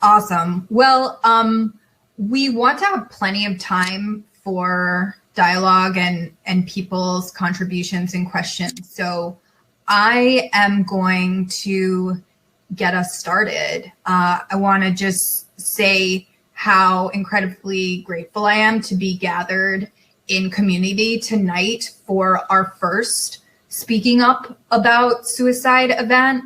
Awesome. Well, we want to have plenty of time for dialogue and people's contributions and questions. So I am going to get us started. I want to just say how incredibly grateful I am to be gathered in community tonight for our first Speaking Up About Suicide event.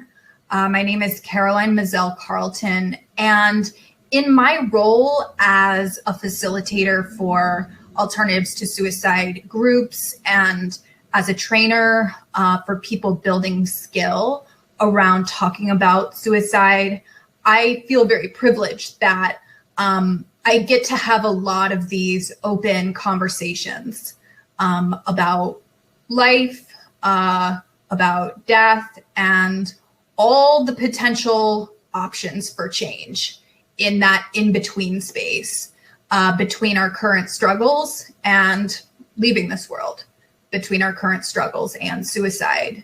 My name is Caroline Mazel-Carlton, and in my role as a facilitator for Alternatives to Suicide groups and as a trainer for people building skill around talking about suicide, I feel very privileged that I get to have a lot of these open conversations about life, about death, and all the potential options for change in that in-between space between our current struggles and leaving this world, between our current struggles and suicide.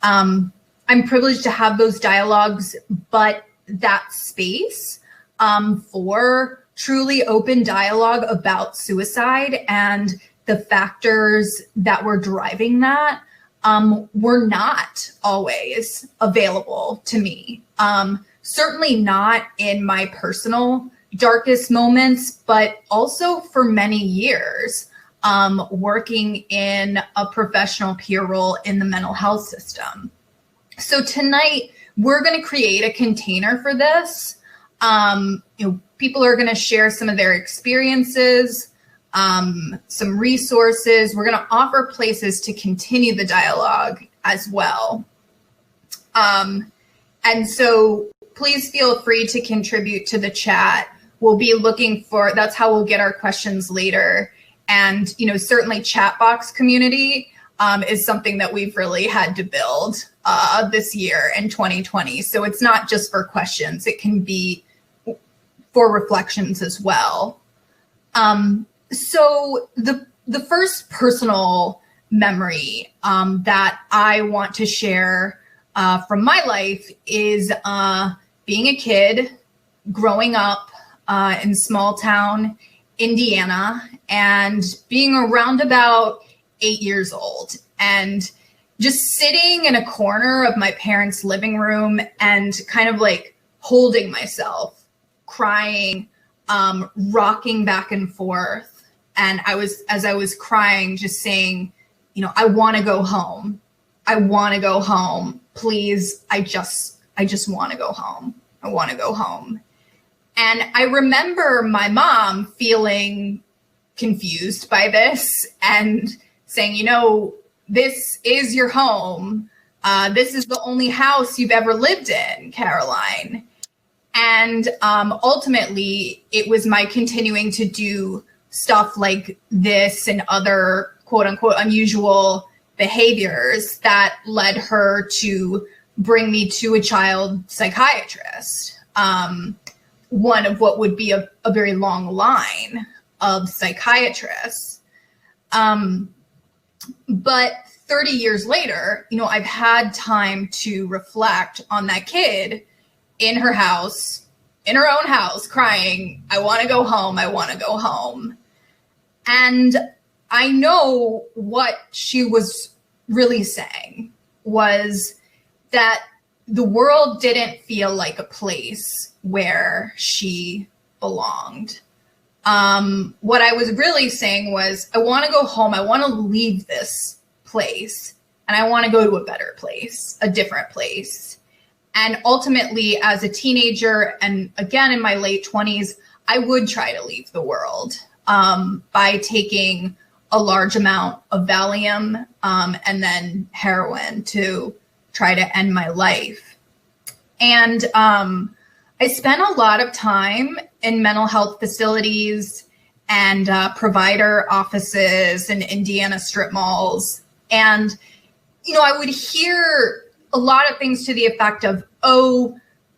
I'm privileged to have those dialogues, but that space for truly open dialogue about suicide and the factors that were driving that were not always available to me. Certainly not in my personal darkest moments, but also for many years, working in a professional peer role in the mental health system. So tonight, we're going to create a container for this. People are going to share some of their experiences, some resources. We're going to offer places to continue the dialogue as well. And so please feel free to contribute to the chat. We'll be looking for, that's how we'll get our questions later. And, certainly chat box community is something that we've really had to build this year in 2020. So it's not just for questions, it can be for reflections as well. So the first personal memory that I want to share from my life is being a kid, growing up in small town Indiana, and being around about 8 years old, and just sitting in a corner of my parents' living room and kind of like holding myself, crying, rocking back and forth. And as I was crying, just saying, I want to go home. I want to go home. Please. I just want to go home. I want to go home. And I remember my mom feeling confused by this and saying, this is your home. This is the only house you've ever lived in, Caroline. And ultimately, it was my continuing to do stuff like this and other quote unquote unusual behaviors that led her to bring me to a child psychiatrist. One of what would be a very long line of psychiatrists. But 30 years later, I've had time to reflect on that kid in her house, in her own house, crying, I want to go home, I want to go home. And I know what she was really saying was that the world didn't feel like a place where she belonged. What I was really saying was, I want to go home. I want to leave this place and I want to go to a better place, a different place. And ultimately, as a teenager and again in my late 20s, I would try to leave the world by taking a large amount of Valium and then heroin to try to end my life. And I spent a lot of time in mental health facilities and provider offices and Indiana strip malls. And, I would hear a lot of things to the effect of,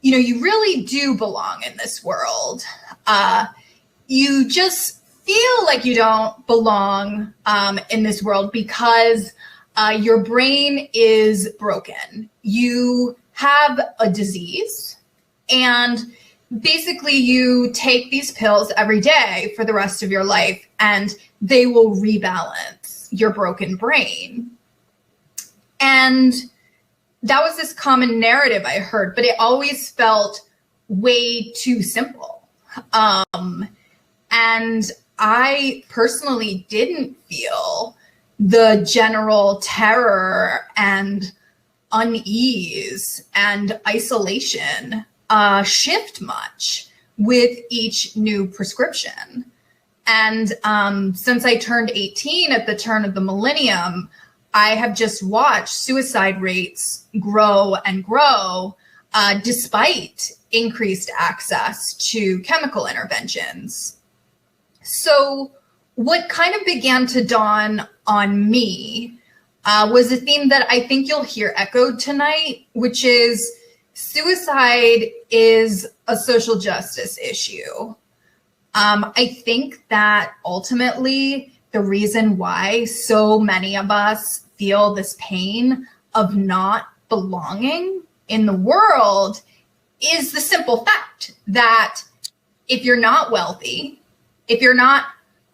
you really do belong in this world. You just feel like you don't belong in this world because your brain is broken. You have a disease and basically you take these pills every day for the rest of your life and they will rebalance your broken brain. And that was this common narrative I heard, but it always felt way too simple. And I personally didn't feel the general terror and unease and isolation shift much with each new prescription. And since I turned 18 at the turn of the millennium, I have just watched suicide rates grow and grow despite increased access to chemical interventions. So what kind of began to dawn on me was a theme that I think you'll hear echoed tonight, which is suicide is a social justice issue. I think that ultimately the reason why so many of us feel this pain of not belonging in the world is the simple fact that if you're not wealthy, if you're not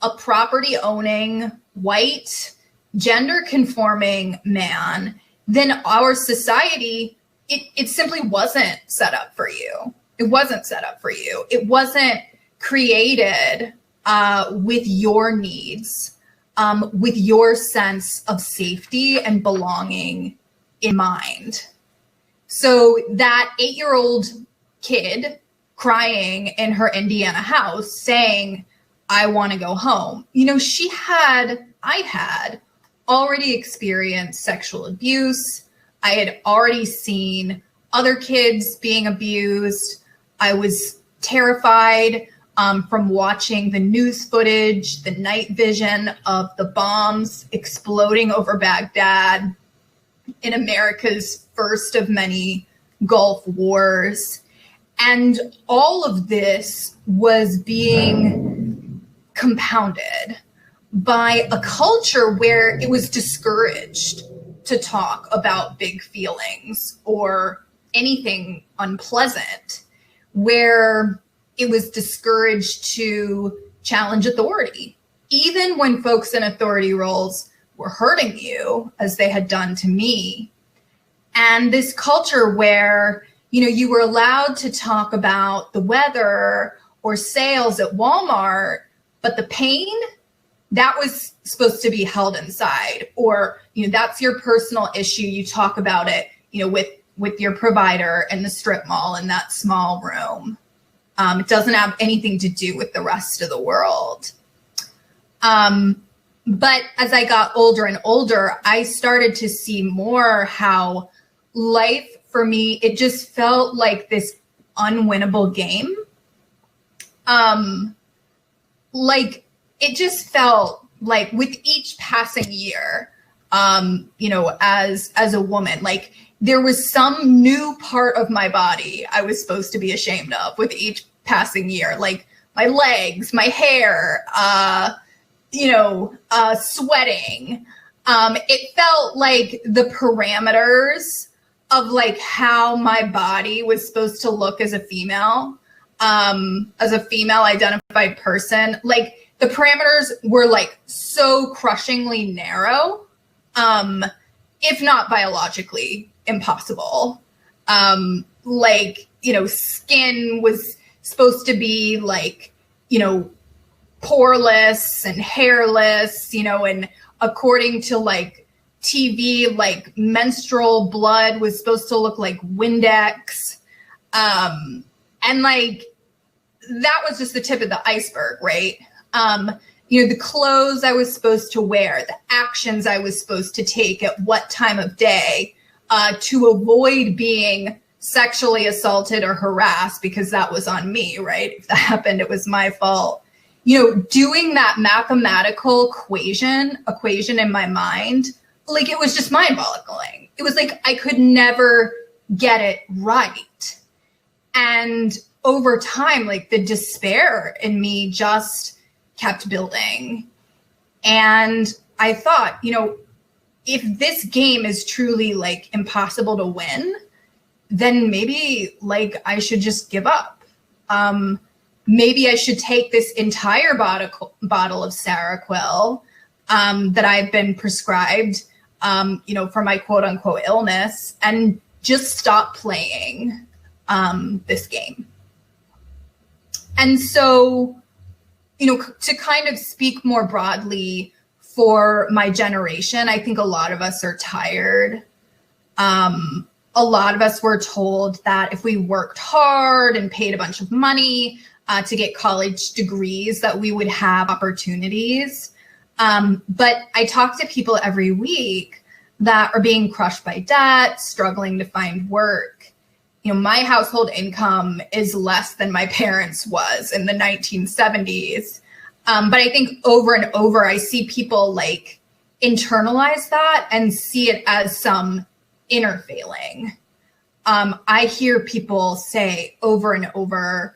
a property owning, white, gender conforming man, then our society, it simply wasn't set up for you. It wasn't set up for you. It wasn't created with your needs, with your sense of safety and belonging in mind. So that 8-year-old kid crying in her Indiana house saying, I want to go home. You know, I had already experienced sexual abuse. I had already seen other kids being abused. I was terrified from watching the news footage, the night vision of the bombs exploding over Baghdad in America's first of many Gulf wars. And all of this was being compounded by a culture where it was discouraged to talk about big feelings or anything unpleasant, where it was discouraged to challenge authority, even when folks in authority roles were hurting you, as they had done to me. And this culture where, you know, you were allowed to talk about the weather or sales at Walmart, but the pain, that was supposed to be held inside, or, you know, that's your personal issue. You talk about it, you know, with your provider in the strip mall in that small room. It doesn't have anything to do with the rest of the world. But as I got older and older, I started to see more how life for me, it just felt like this unwinnable game. Like it just felt like with each passing year, you know, as a woman, like there was some new part of my body I was supposed to be ashamed of with each passing year, like my legs, my hair, you know, sweating. It felt like the parameters of like how my body was supposed to look as a female identified person, like the parameters were like so crushingly narrow, if not biologically impossible. Like, you know, skin was supposed to be like, you know, poreless and hairless, you know, and according to like TV, like menstrual blood was supposed to look like Windex. And like, that was just the tip of the iceberg, right? You know, the clothes I was supposed to wear, the actions I was supposed to take at what time of day, to avoid being sexually assaulted or harassed, because that was on me, right? If that happened, it was my fault. You know, doing that mathematical equation in my mind, like it was just mind-boggling. It was like I could never get it right. And over time, like the despair in me just kept building. And I thought, you know, if this game is truly like impossible to win, then maybe like I should just give up. maybe I should take this entire bottle of Seroquel that I've been prescribed, for my quote unquote illness, and just stop playing this game. And so, to kind of speak more broadly for my generation, I think a lot of us are tired. A lot of us were told that if we worked hard and paid a bunch of money to get college degrees, that we would have opportunities. But I talk to people every week that are being crushed by debt, struggling to find work. My household income is less than my parents' was in the 1970s. But I think over and over, I see people like internalize that and see it as some inner failing. I hear people say over and over,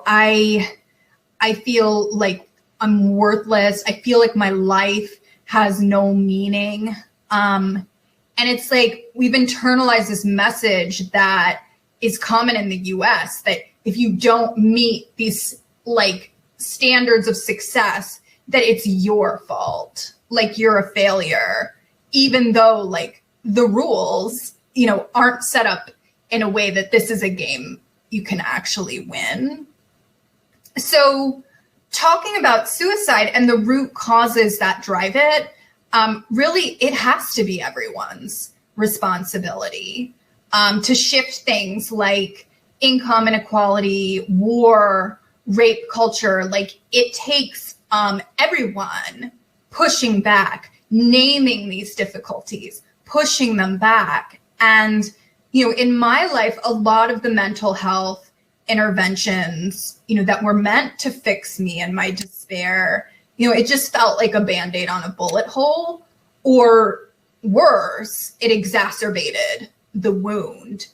I feel like I'm worthless. I feel like my life has no meaning. And it's like we've internalized this message that is common in the US, that if you don't meet these like standards of success, that it's your fault, like you're a failure, even though like the rules, aren't set up in a way that this is a game you can actually win. So talking about suicide and the root causes that drive it, really, it has to be everyone's responsibility to shift things like income inequality, war, rape culture. Like it takes everyone pushing back, naming these difficulties, pushing them back. And, in my life, a lot of the mental health interventions, that were meant to fix me and my despair, it just felt like a Band-Aid on a bullet hole, or worse, it exacerbated the wound.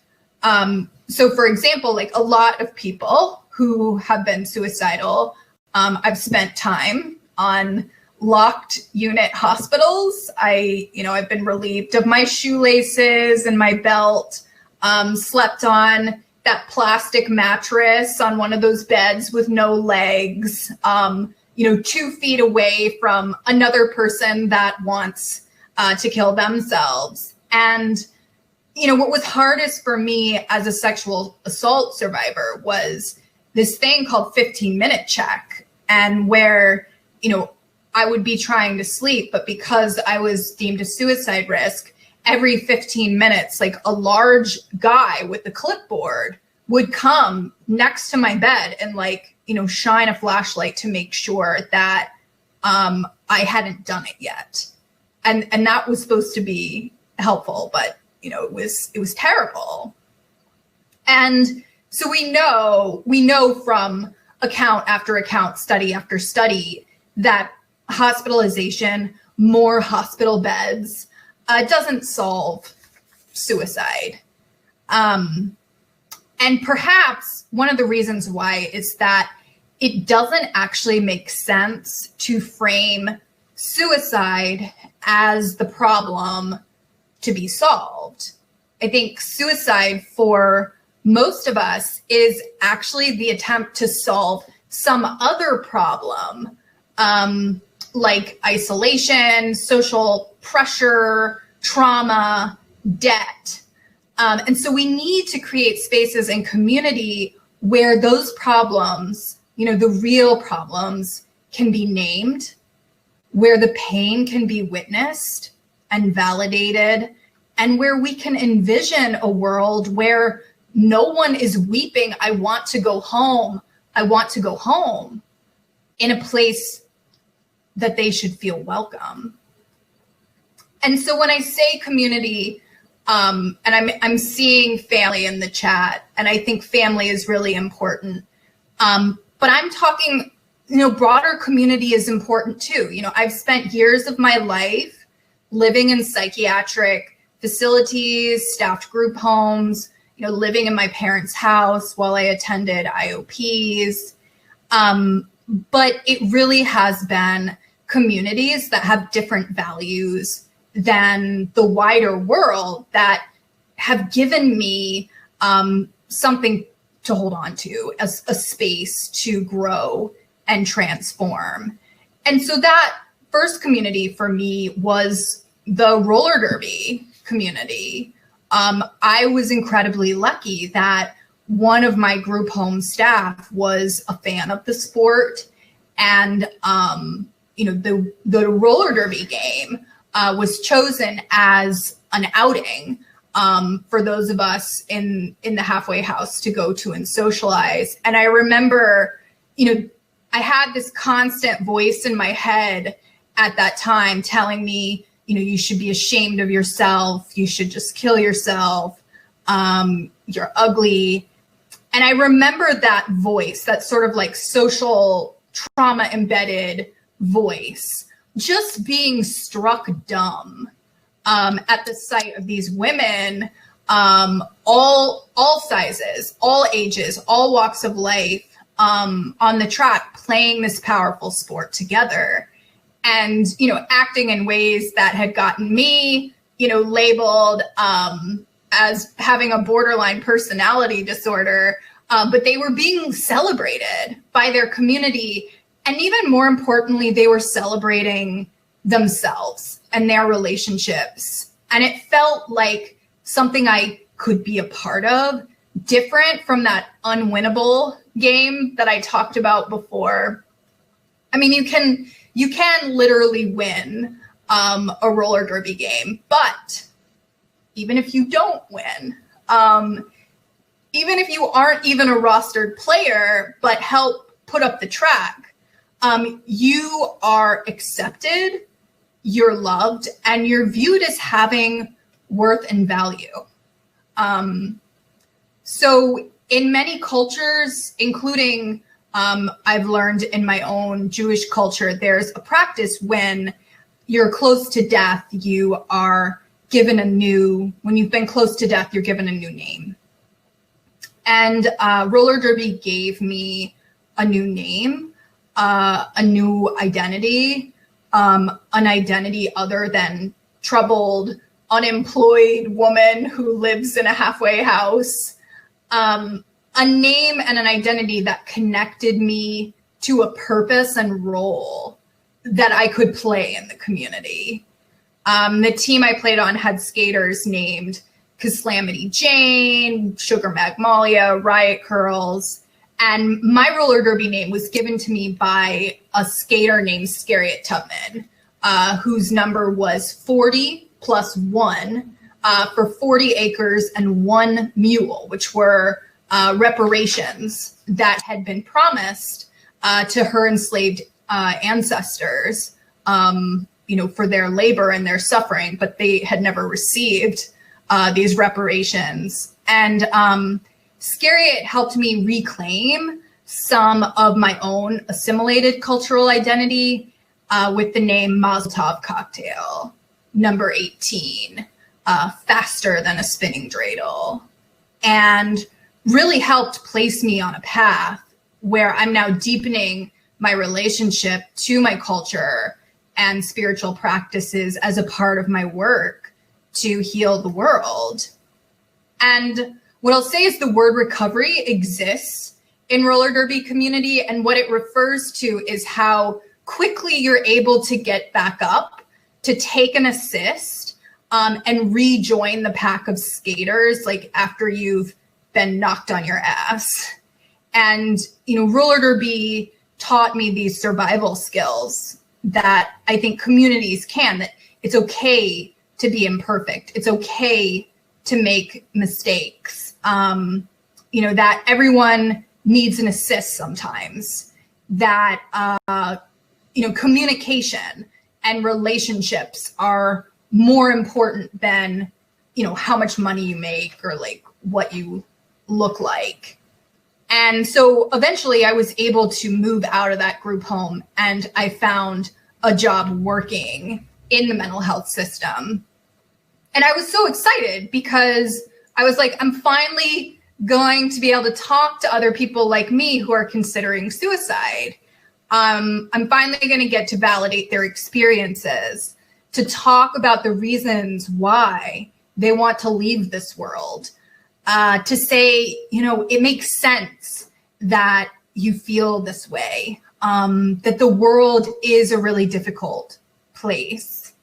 So for example, like a lot of people who have been suicidal, I've spent time on locked unit hospitals. I've been relieved of my shoelaces and my belt, slept on that plastic mattress on one of those beds with no legs, 2 feet away from another person that wants to kill themselves. And, what was hardest for me as a sexual assault survivor was this thing called 15-minute check, and where, I would be trying to sleep, but because I was deemed a suicide risk, every 15 minutes, like a large guy with a clipboard would come next to my bed and shine a flashlight to make sure that I hadn't done it yet. And that was supposed to be helpful, but it was terrible. And so we know from account after account, study after study, that hospitalization, more hospital beds, doesn't solve suicide. And perhaps one of the reasons why is that it doesn't actually make sense to frame suicide as the problem to be solved. I think suicide for most of us is actually the attempt to solve some other problem, like isolation, social pressure, trauma, debt. And so we need to create spaces and community where those problems, the real problems, can be named, where the pain can be witnessed and validated, and where we can envision a world where no one is weeping, I want to go home, I want to go home, in a place that they should feel welcome. And so when I say community, and I'm seeing family in the chat, and I think family is really important. But I'm talking, broader community is important too. I've spent years of my life living in psychiatric facilities, staffed group homes, living in my parents' house while I attended IOPs. But it really has been communities that have different values than the wider world that have given me something to hold on to as a space to grow and transform. And so that first community for me was the roller derby community. I was incredibly lucky that one of my group home staff was a fan of the sport, and the roller derby game was chosen as an outing for those of us in the halfway house to go to and socialize. And I remember, I had this constant voice in my head at that time telling me, you should be ashamed of yourself. You should just kill yourself. You're ugly. And I remember that voice, that sort of like social trauma embedded voice, just being struck dumb at the sight of these women, all sizes, all ages, all walks of life, on the track, playing this powerful sport together. And, acting in ways that had gotten me, labeled as having a borderline personality disorder, but they were being celebrated by their community. And even more importantly, they were celebrating themselves and their relationships. And it felt like something I could be a part of, different from that unwinnable game that I talked about before. I mean, you can literally win a roller derby game, but even if you don't win, even if you aren't even a rostered player, but help put up the track, you are accepted, you're loved, and you're viewed as having worth and value. So in many cultures, including I've learned in my own Jewish culture, there's a practice when you're close to death, you are given when you've been close to death, you're given a new name. And roller derby gave me a new name, a new identity, an identity other than troubled, unemployed woman who lives in a halfway house. A name and an identity that connected me to a purpose and role that I could play in the community. The team I played on had skaters named Calamity Jane, Sugar Magnolia, Riot Curls, and my roller derby name was given to me by a skater named Scariot Tubman, whose number was 40 plus 1 for 40 acres and 1 mule, which were reparations that had been promised to her enslaved ancestors, for their labor and their suffering, but they had never received these reparations. And Scariot helped me reclaim some of my own assimilated cultural identity with the name Mazel-Tov Cocktail, number 18, faster than a spinning dreidel, and really helped place me on a path where I'm now deepening my relationship to my culture and spiritual practices as a part of my work to heal the world. And what I'll say is the word recovery exists in roller derby community, and what it refers to is how quickly you're able to get back up, to take an assist, and rejoin the pack of skaters, like after you've been knocked on your ass. And, roller derby taught me these survival skills that I think communities can, that it's okay to be imperfect. It's okay to make mistakes. That everyone needs an assist sometimes, that, communication and relationships are more important than, how much money you make or like what you look like. And so eventually I was able to move out of that group home, and I found a job working in the mental health system. And I was so excited because I was like, I'm finally going to be able to talk to other people like me who are considering suicide. I'm finally going to get to validate their experiences, to talk about the reasons why they want to leave this world. to say, it makes sense that you feel this way, that the world is a really difficult place,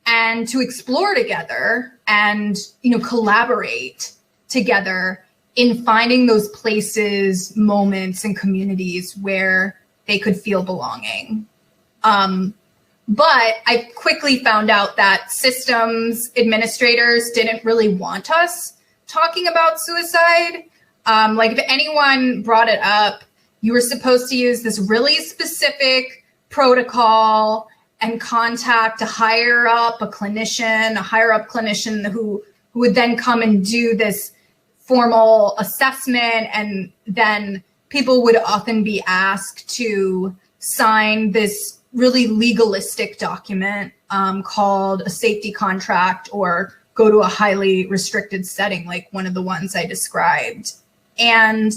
and to explore together and, collaborate together in finding those places, moments, and communities where they could feel belonging. But I quickly found out that systems administrators didn't really want us talking about suicide. Like, if anyone brought it up, you were supposed to use this really specific protocol and contact a higher up clinician who would then come and do this formal assessment. And then people would often be asked to sign this really legalistic document called a safety contract, or go to a highly restricted setting like one of the ones I described. And,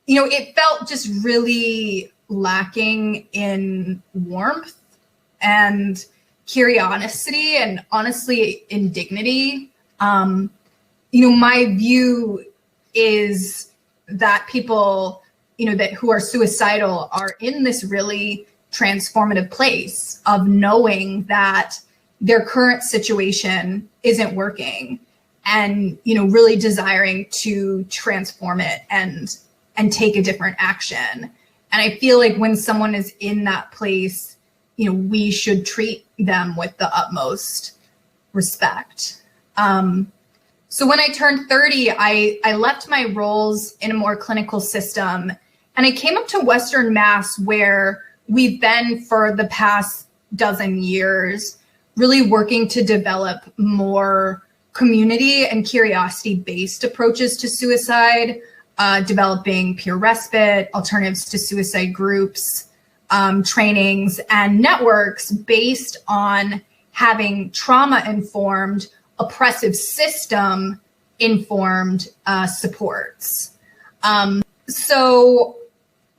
it felt just really lacking in warmth and curiosity, and honestly in dignity. My view is that people, that who are suicidal are in this really transformative place of knowing that their current situation isn't working, and, really desiring to transform it and take a different action. And I feel like when someone is in that place, we should treat them with the utmost respect. So when I turned 30, I left my roles in a more clinical system, and I came up to Western Mass, where we've been for the past dozen years, really working to develop more community and curiosity-based approaches to suicide, developing peer respite, alternatives to suicide groups, trainings, and networks based on having trauma-informed, oppressive system-informed supports. So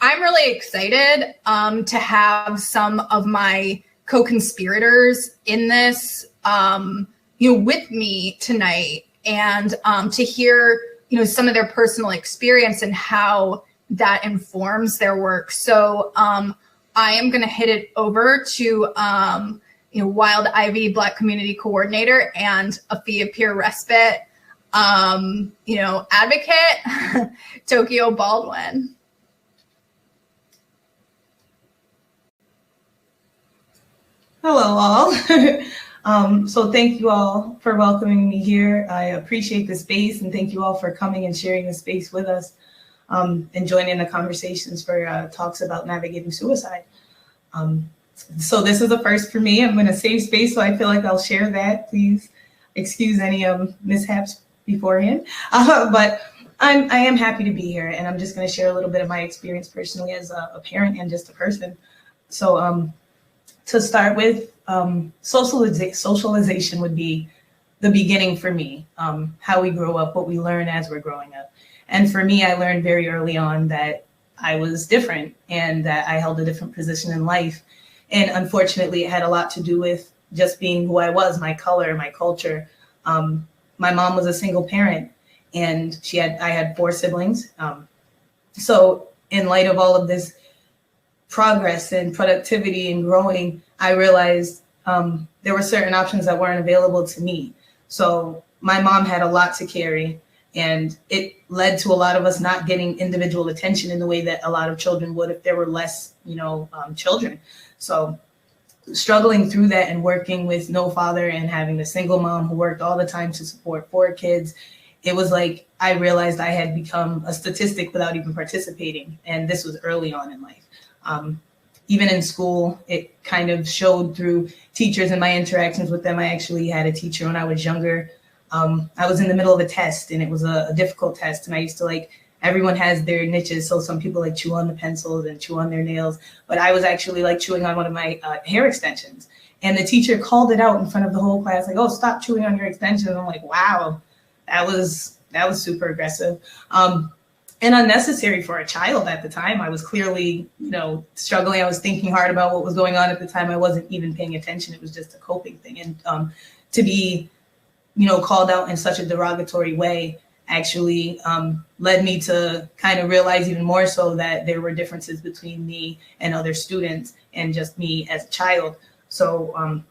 I'm really excited to have some of my co-conspirators in this, with me tonight, and to hear, some of their personal experience and how that informs their work. So I am going to hit it over to, Wild Ivy Black Community Coordinator and Afia Peer Respite, advocate, Tokyo Baldwin. Hello, all. So thank you all for welcoming me here. I appreciate the space, and thank you all for coming and sharing the space with us, and joining the conversations for talks about navigating suicide. So this is a first for me. I'm going to save space, so I feel like I'll share that. Please excuse any mishaps beforehand. But I am happy to be here, and I'm just going to share a little bit of my experience personally as a parent and just a person. So to start with, socialization would be the beginning for me, how we grow up, what we learn as we're growing up. And for me, I learned very early on that I was different and that I held a different position in life. And unfortunately, it had a lot to do with just being who I was, my color, my culture. My mom was a single parent, and I had 4 siblings. So in light of all of this progress and productivity and growing, I realized there were certain options that weren't available to me. So my mom had a lot to carry, and it led to a lot of us not getting individual attention in the way that a lot of children would if there were less, children. So struggling through that and working with no father and having a single mom who worked all the time to support 4 kids, it was like I realized I had become a statistic without even participating. And this was early on in life. Even in school, it kind of showed through teachers and my interactions with them. I actually had a teacher when I was younger. I was in the middle of a test, and it was a difficult test. And I used to everyone has their niches. So some people chew on the pencils and chew on their nails, but I was actually chewing on one of my hair extensions. And the teacher called it out in front of the whole class, oh, stop chewing on your extensions. I'm like, wow, that was super aggressive. And unnecessary for a child at the time. I was clearly, struggling. I was thinking hard about what was going on at the time. I wasn't even paying attention. It was just a coping thing. And to be, called out in such a derogatory way actually led me to kind of realize even more so that there were differences between me and other students and just me as a child. So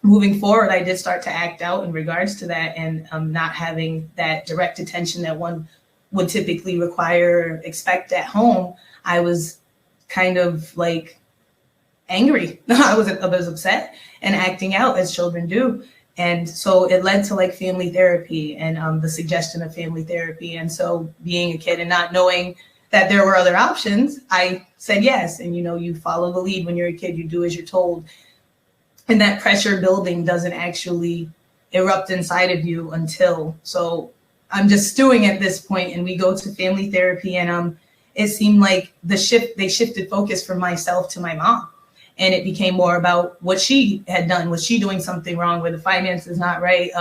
moving forward, I did start to act out in regards to that, and not having that direct attention that one would typically require or expect at home. I was kind of like angry. I was upset and acting out as children do. And so it led to like family therapy and the suggestion of family therapy. And so being a kid and not knowing that there were other options, I said yes. And, you know, you follow the lead when you're a kid, you do as you're told. And that pressure building doesn't actually erupt inside of you until, so I'm just stewing at this point, and we go to family therapy, and it seemed like they shifted focus from myself to my mom. And it became more about what she had done. Was she doing something wrong? Were the finances not right?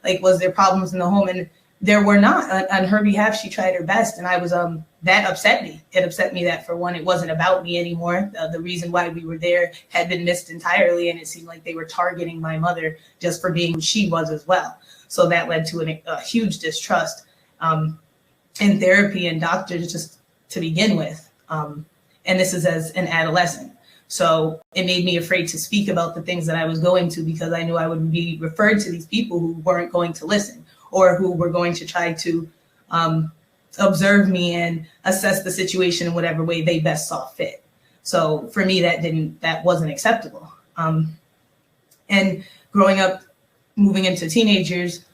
Like, was there problems in the home? And there were not. On her behalf, she tried her best. And I was, that upset me. It upset me that, for one, it wasn't about me anymore. The reason why we were there had been missed entirely. And it seemed like they were targeting my mother just for being who she was as well. So that led to a huge distrust in therapy and doctors just to begin with. And this is as an adolescent. So it made me afraid to speak about the things that I was going to, because I knew I would be referred to these people who weren't going to listen, or who were going to try to observe me and assess the situation in whatever way they best saw fit. So for me, that wasn't acceptable. And growing up, moving into teenage years,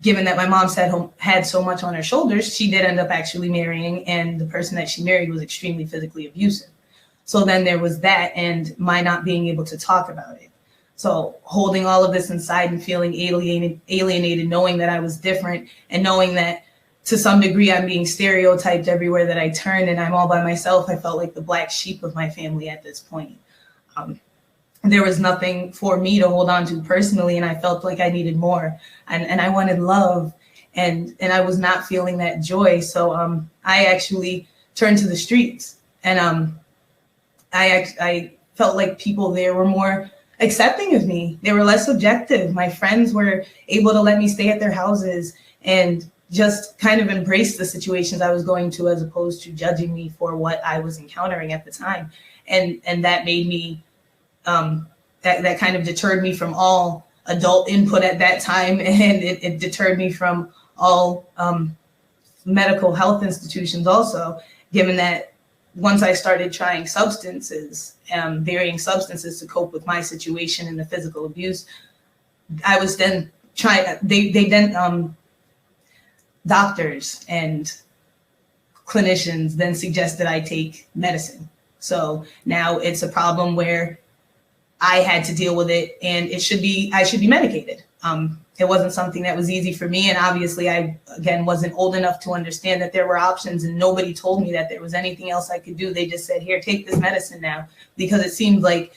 given that my mom had so much on her shoulders, she did end up actually marrying, and the person that she married was extremely physically abusive. So then there was that, and my not being able to talk about it. So holding all of this inside and feeling alienated, knowing that I was different, and knowing that to some degree I'm being stereotyped everywhere that I turn, and I'm all by myself. I felt like the black sheep of my family at this point. There was nothing for me to hold on to personally, and I felt like I needed more, and I wanted love, and I was not feeling that joy. So I actually turned to the streets, and I felt like people there were more accepting of me. They were less objective. My friends were able to let me stay at their houses and just kind of embrace the situations I was going to, as opposed to judging me for what I was encountering at the time. And that made me, that kind of deterred me from all adult input at that time. And it deterred me from all medical health institutions also, given that once I started trying substances, varying substances to cope with my situation and the physical abuse, I was then doctors and clinicians then suggested I take medicine. So now it's a problem where I had to deal with it, and I should be medicated. It wasn't something that was easy for me. And obviously I, again, wasn't old enough to understand that there were options, and nobody told me that there was anything else I could do. They just said, here, take this medicine now, because it seemed like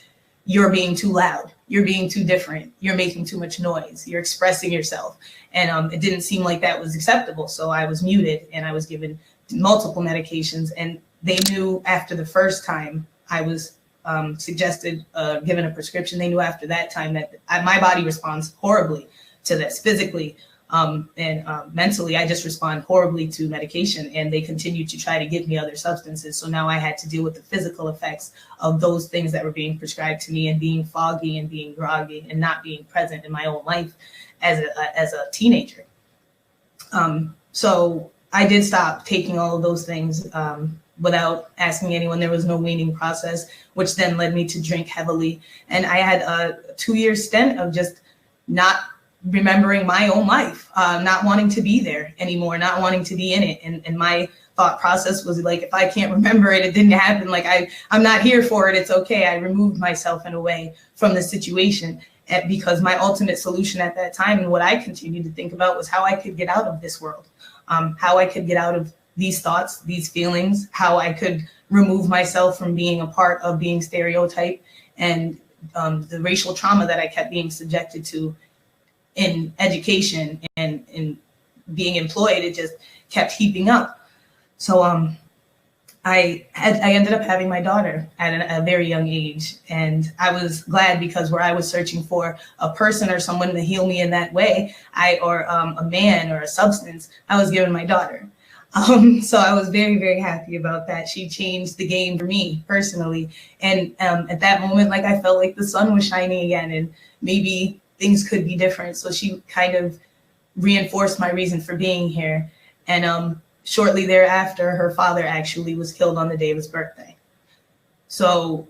you're being too loud. You're being too different. You're making too much noise. You're expressing yourself. And it didn't seem like that was acceptable. So I was muted, and I was given multiple medications. And they knew after the first time I was given a prescription, they knew after that time that my body responds horribly to this physically, and mentally. I just respond horribly to medication, and they continued to try to give me other substances. So now I had to deal with the physical effects of those things that were being prescribed to me, and being foggy and being groggy and not being present in my own life as a teenager. So I did stop taking all of those things without asking anyone. There was no weaning process, which then led me to drink heavily. And I had a 2-year stint of just not remembering my own life, not wanting to be there anymore, not wanting to be in it. And my thought process was like, if I can't remember it, it didn't happen. Like I'm not here for it. It's okay. I removed myself in a way from the situation, because my ultimate solution at that time, and what I continued to think about, was how I could get out of this world, how I could get out of these thoughts, these feelings, how I could remove myself from being a part of being stereotyped, and the racial trauma that I kept being subjected to in education and in being employed. It just kept heaping up. So I ended up having my daughter at a very young age. And I was glad, because where I was searching for a person or someone to heal me in that way, or a man or a substance, I was given my daughter. So I was very, very happy about that. She changed the game for me personally. And at that moment, like, I felt like the sun was shining again and maybe things could be different. So she kind of reinforced my reason for being here. And shortly thereafter, her father actually was killed on the day of his birthday. So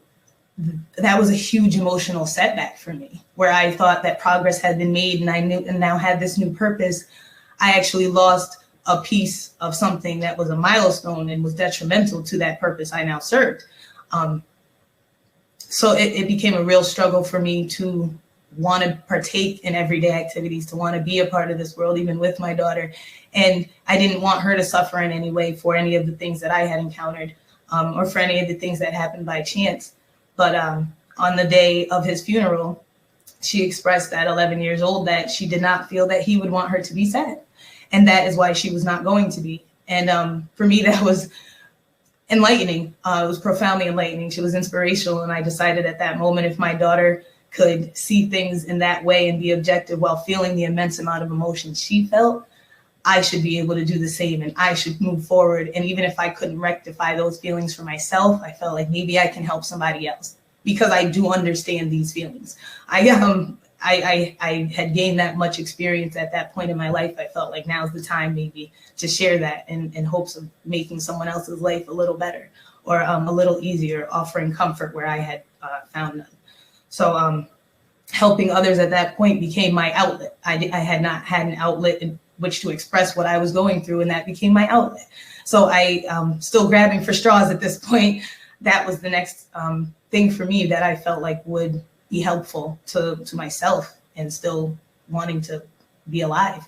that was a huge emotional setback for me, where I thought that progress had been made and I knew and now had this new purpose. I actually lost a piece of something that was a milestone and was detrimental to that purpose I now served. So it became a real struggle for me to want to partake in everyday activities, to want to be a part of this world, even with my daughter. And I didn't want her to suffer in any way for any of the things that I had encountered, or for any of the things that happened by chance. But on the day of his funeral, she expressed at 11 years old that she did not feel that he would want her to be sad. And that is why she was not going to be. And for me, that was enlightening. It was profoundly enlightening. She was inspirational. And I decided at that moment, if my daughter could see things in that way and be objective while feeling the immense amount of emotion she felt, I should be able to do the same, and I should move forward. And even if I couldn't rectify those feelings for myself, I felt like maybe I can help somebody else, because I do understand these feelings. I had gained that much experience at that point in my life. I felt like now's the time maybe to share that in hopes of making someone else's life a little better, or a little easier, offering comfort where I had found none. So helping others at that point became my outlet. I had not had an outlet in which to express what I was going through, and that became my outlet. So I still grabbing for straws at this point. That was the next thing for me that I felt like would be helpful to myself and still wanting to be alive.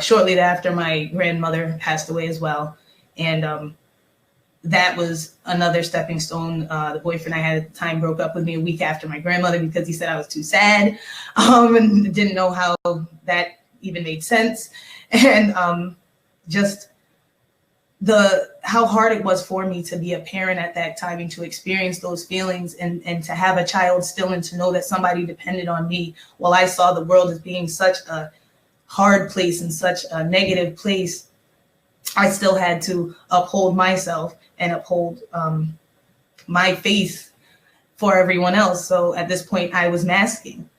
Shortly thereafter, my grandmother passed away as well. And that was another stepping stone. The boyfriend I had at the time broke up with me a week after my grandmother because he said I was too sad, and didn't know how that even made sense. And just how hard it was for me to be a parent at that time and to experience those feelings, and to have a child still, and to know that somebody depended on me while I saw the world as being such a hard place and such a negative place. I still had to uphold myself and uphold my faith for everyone else. So at this point, I was masking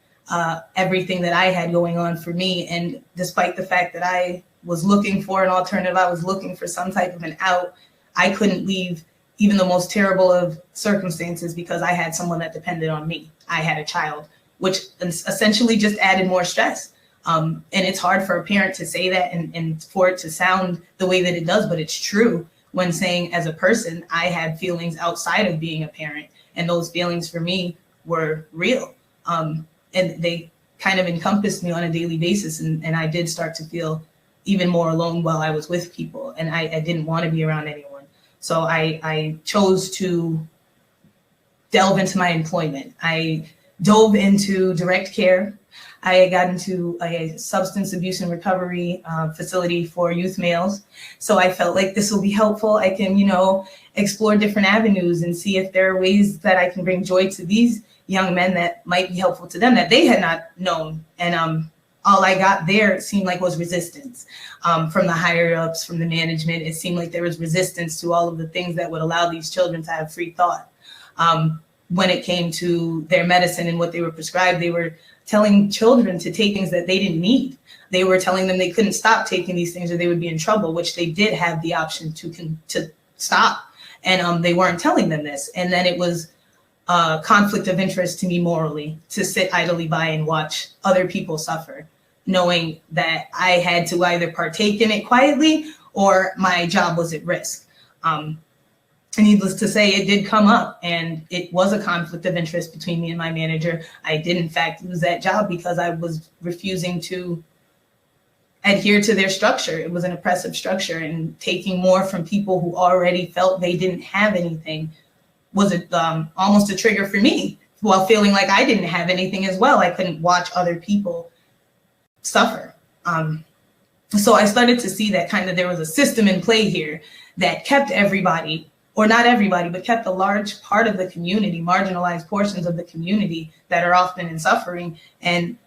everything that I had going on for me. And despite the fact that I was looking for an alternative, I was looking for some type of an out, I couldn't leave even the most terrible of circumstances because I had someone that depended on me. I had a child, which essentially just added more stress. And it's hard for a parent to say that and for it to sound the way that it does, but it's true when saying, as a person, I had feelings outside of being a parent, and those feelings for me were real. And they kind of encompassed me on a daily basis. And I did start to feel even more alone while I was with people, and I didn't want to be around anyone. So I chose to delve into my employment. I dove into direct care. I got into a substance abuse and recovery facility for youth males. So I felt like this will be helpful. I can, explore different avenues and see if there are ways that I can bring joy to these young men that might be helpful to them that they had not known. And all I got there, it seemed like, was resistance from the higher ups, from the management. It seemed like there was resistance to all of the things that would allow these children to have free thought. When it came to their medicine and what they were prescribed, they were telling children to take things that they didn't need. They were telling them they couldn't stop taking these things or they would be in trouble, which they did have the option to stop. And they weren't telling them this. And then it was a conflict of interest to me morally to sit idly by and watch other people suffer, knowing that I had to either partake in it quietly or my job was at risk. And needless to say, it did come up, and it was a conflict of interest between me and my manager. I did, in fact, lose that job because I was refusing to adhere to their structure. It was an oppressive structure, and taking more from people who already felt they didn't have anything was almost a trigger for me, while feeling like I didn't have anything as well. I couldn't watch other people suffer. So I started to see that kind of there was a system in play here that kept everybody, or not everybody, but kept a large part of the community, marginalized portions of the community that are often in suffering, and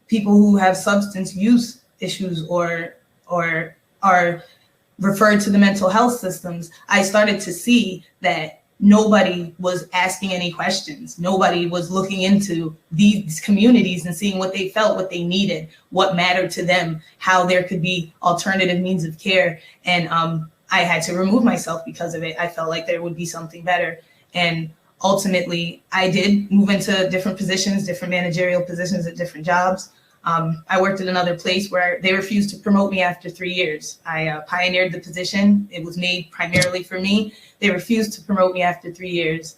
people who have substance use issues or are referred to the mental health systems. I started to see that nobody was asking any questions. Nobody was looking into these communities and seeing what they felt, what they needed, what mattered to them, how there could be alternative means of care. And I had to remove myself because of it. I felt like there would be something better. And ultimately, I did move into different positions, different managerial positions at different jobs. I worked at another place where they refused to promote me after 3 years. I pioneered the position. It was made primarily for me. They refused to promote me after 3 years.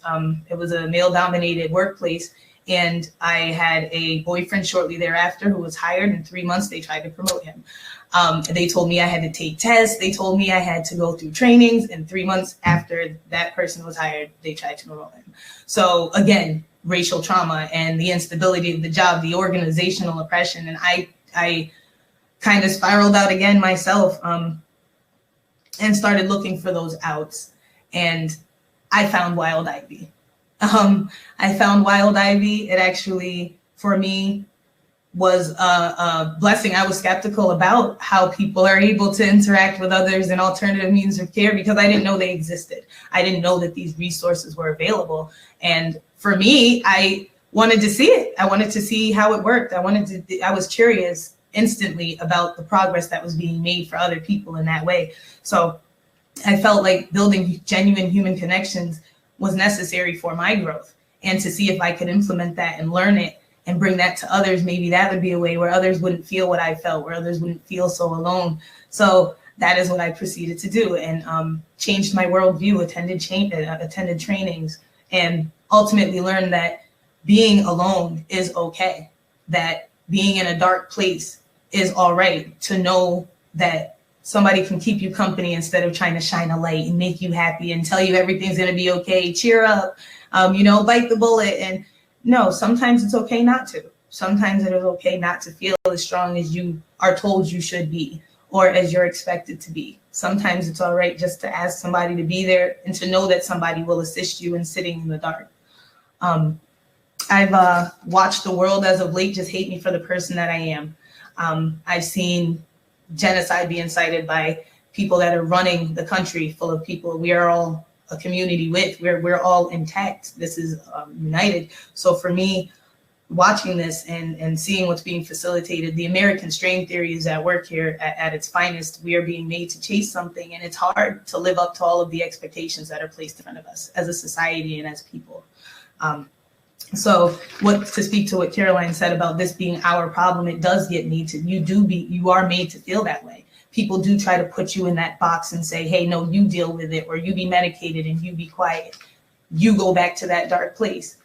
It was a male-dominated workplace, and I had a boyfriend shortly thereafter who was hired. In 3 months, they tried to promote him. They told me I had to take tests. They told me I had to go through trainings, and 3 months after that person was hired, they tried to promote him. So again, racial trauma and the instability of the job, the organizational oppression. And I kind of spiraled out again myself and started looking for those outs. And I found Wild Ivy. I found Wild Ivy. It actually, for me, was a blessing. I was skeptical about how people are able to interact with others and alternative means of care because I didn't know they existed. I didn't know that these resources were available. And for me, I wanted to see it. I wanted to see how it worked. I was curious instantly about the progress that was being made for other people in that way. So I felt like building genuine human connections was necessary for my growth, and to see if I could implement that and learn it and bring that to others, maybe that would be a way where others wouldn't feel what I felt, where others wouldn't feel so alone. So that is what I proceeded to do, and changed my worldview, attended trainings, and ultimately learned that being alone is okay, that being in a dark place is all right, to know that somebody can keep you company instead of trying to shine a light and make you happy and tell you everything's going to be okay, cheer up, bite the bullet. And no, sometimes it's okay not to. Sometimes it is okay not to feel as strong as you are told you should be or as you're expected to be. Sometimes it's all right just to ask somebody to be there and to know that somebody will assist you in sitting in the dark. I've watched the world as of late just hate me for the person that I am. I've seen genocide be incited by people that are running the country full of people we are all a community with. We're all intact. This is united. So for me, watching this and seeing what's being facilitated, the American strain theory is at work here at its finest. We are being made to chase something, and it's hard to live up to all of the expectations that are placed in front of us as a society and as people. So to speak to what Caroline said about this being our problem, it does get made to, you are made to feel that way. People do try to put you in that box and say, hey, no, you deal with it, or you be medicated and you be quiet. You go back to that dark place.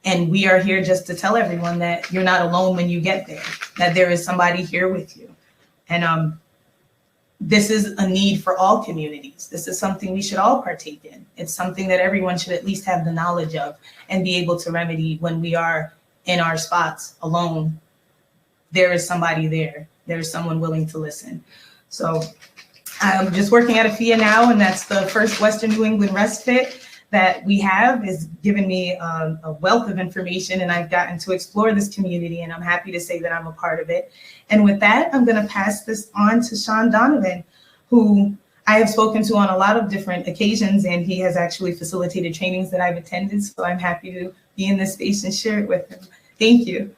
And we are here just to tell everyone that you're not alone when you get there, that there is somebody here with you. And this is a need for all communities. This is something we should all partake in. It's something that everyone should at least have the knowledge of and be able to remedy when we are in our spots alone. There is somebody there. There is someone willing to listen. So I'm just working at a FIA now, and that's the first Western New England respite that we have. Is given me a wealth of information, and I've gotten to explore this community, and I'm happy to say that I'm a part of it. And with that, I'm going to pass this on to Sean Donovan, who I have spoken to on a lot of different occasions, and he has actually facilitated trainings that I've attended. So I'm happy to be in this space and share it with him. Thank you.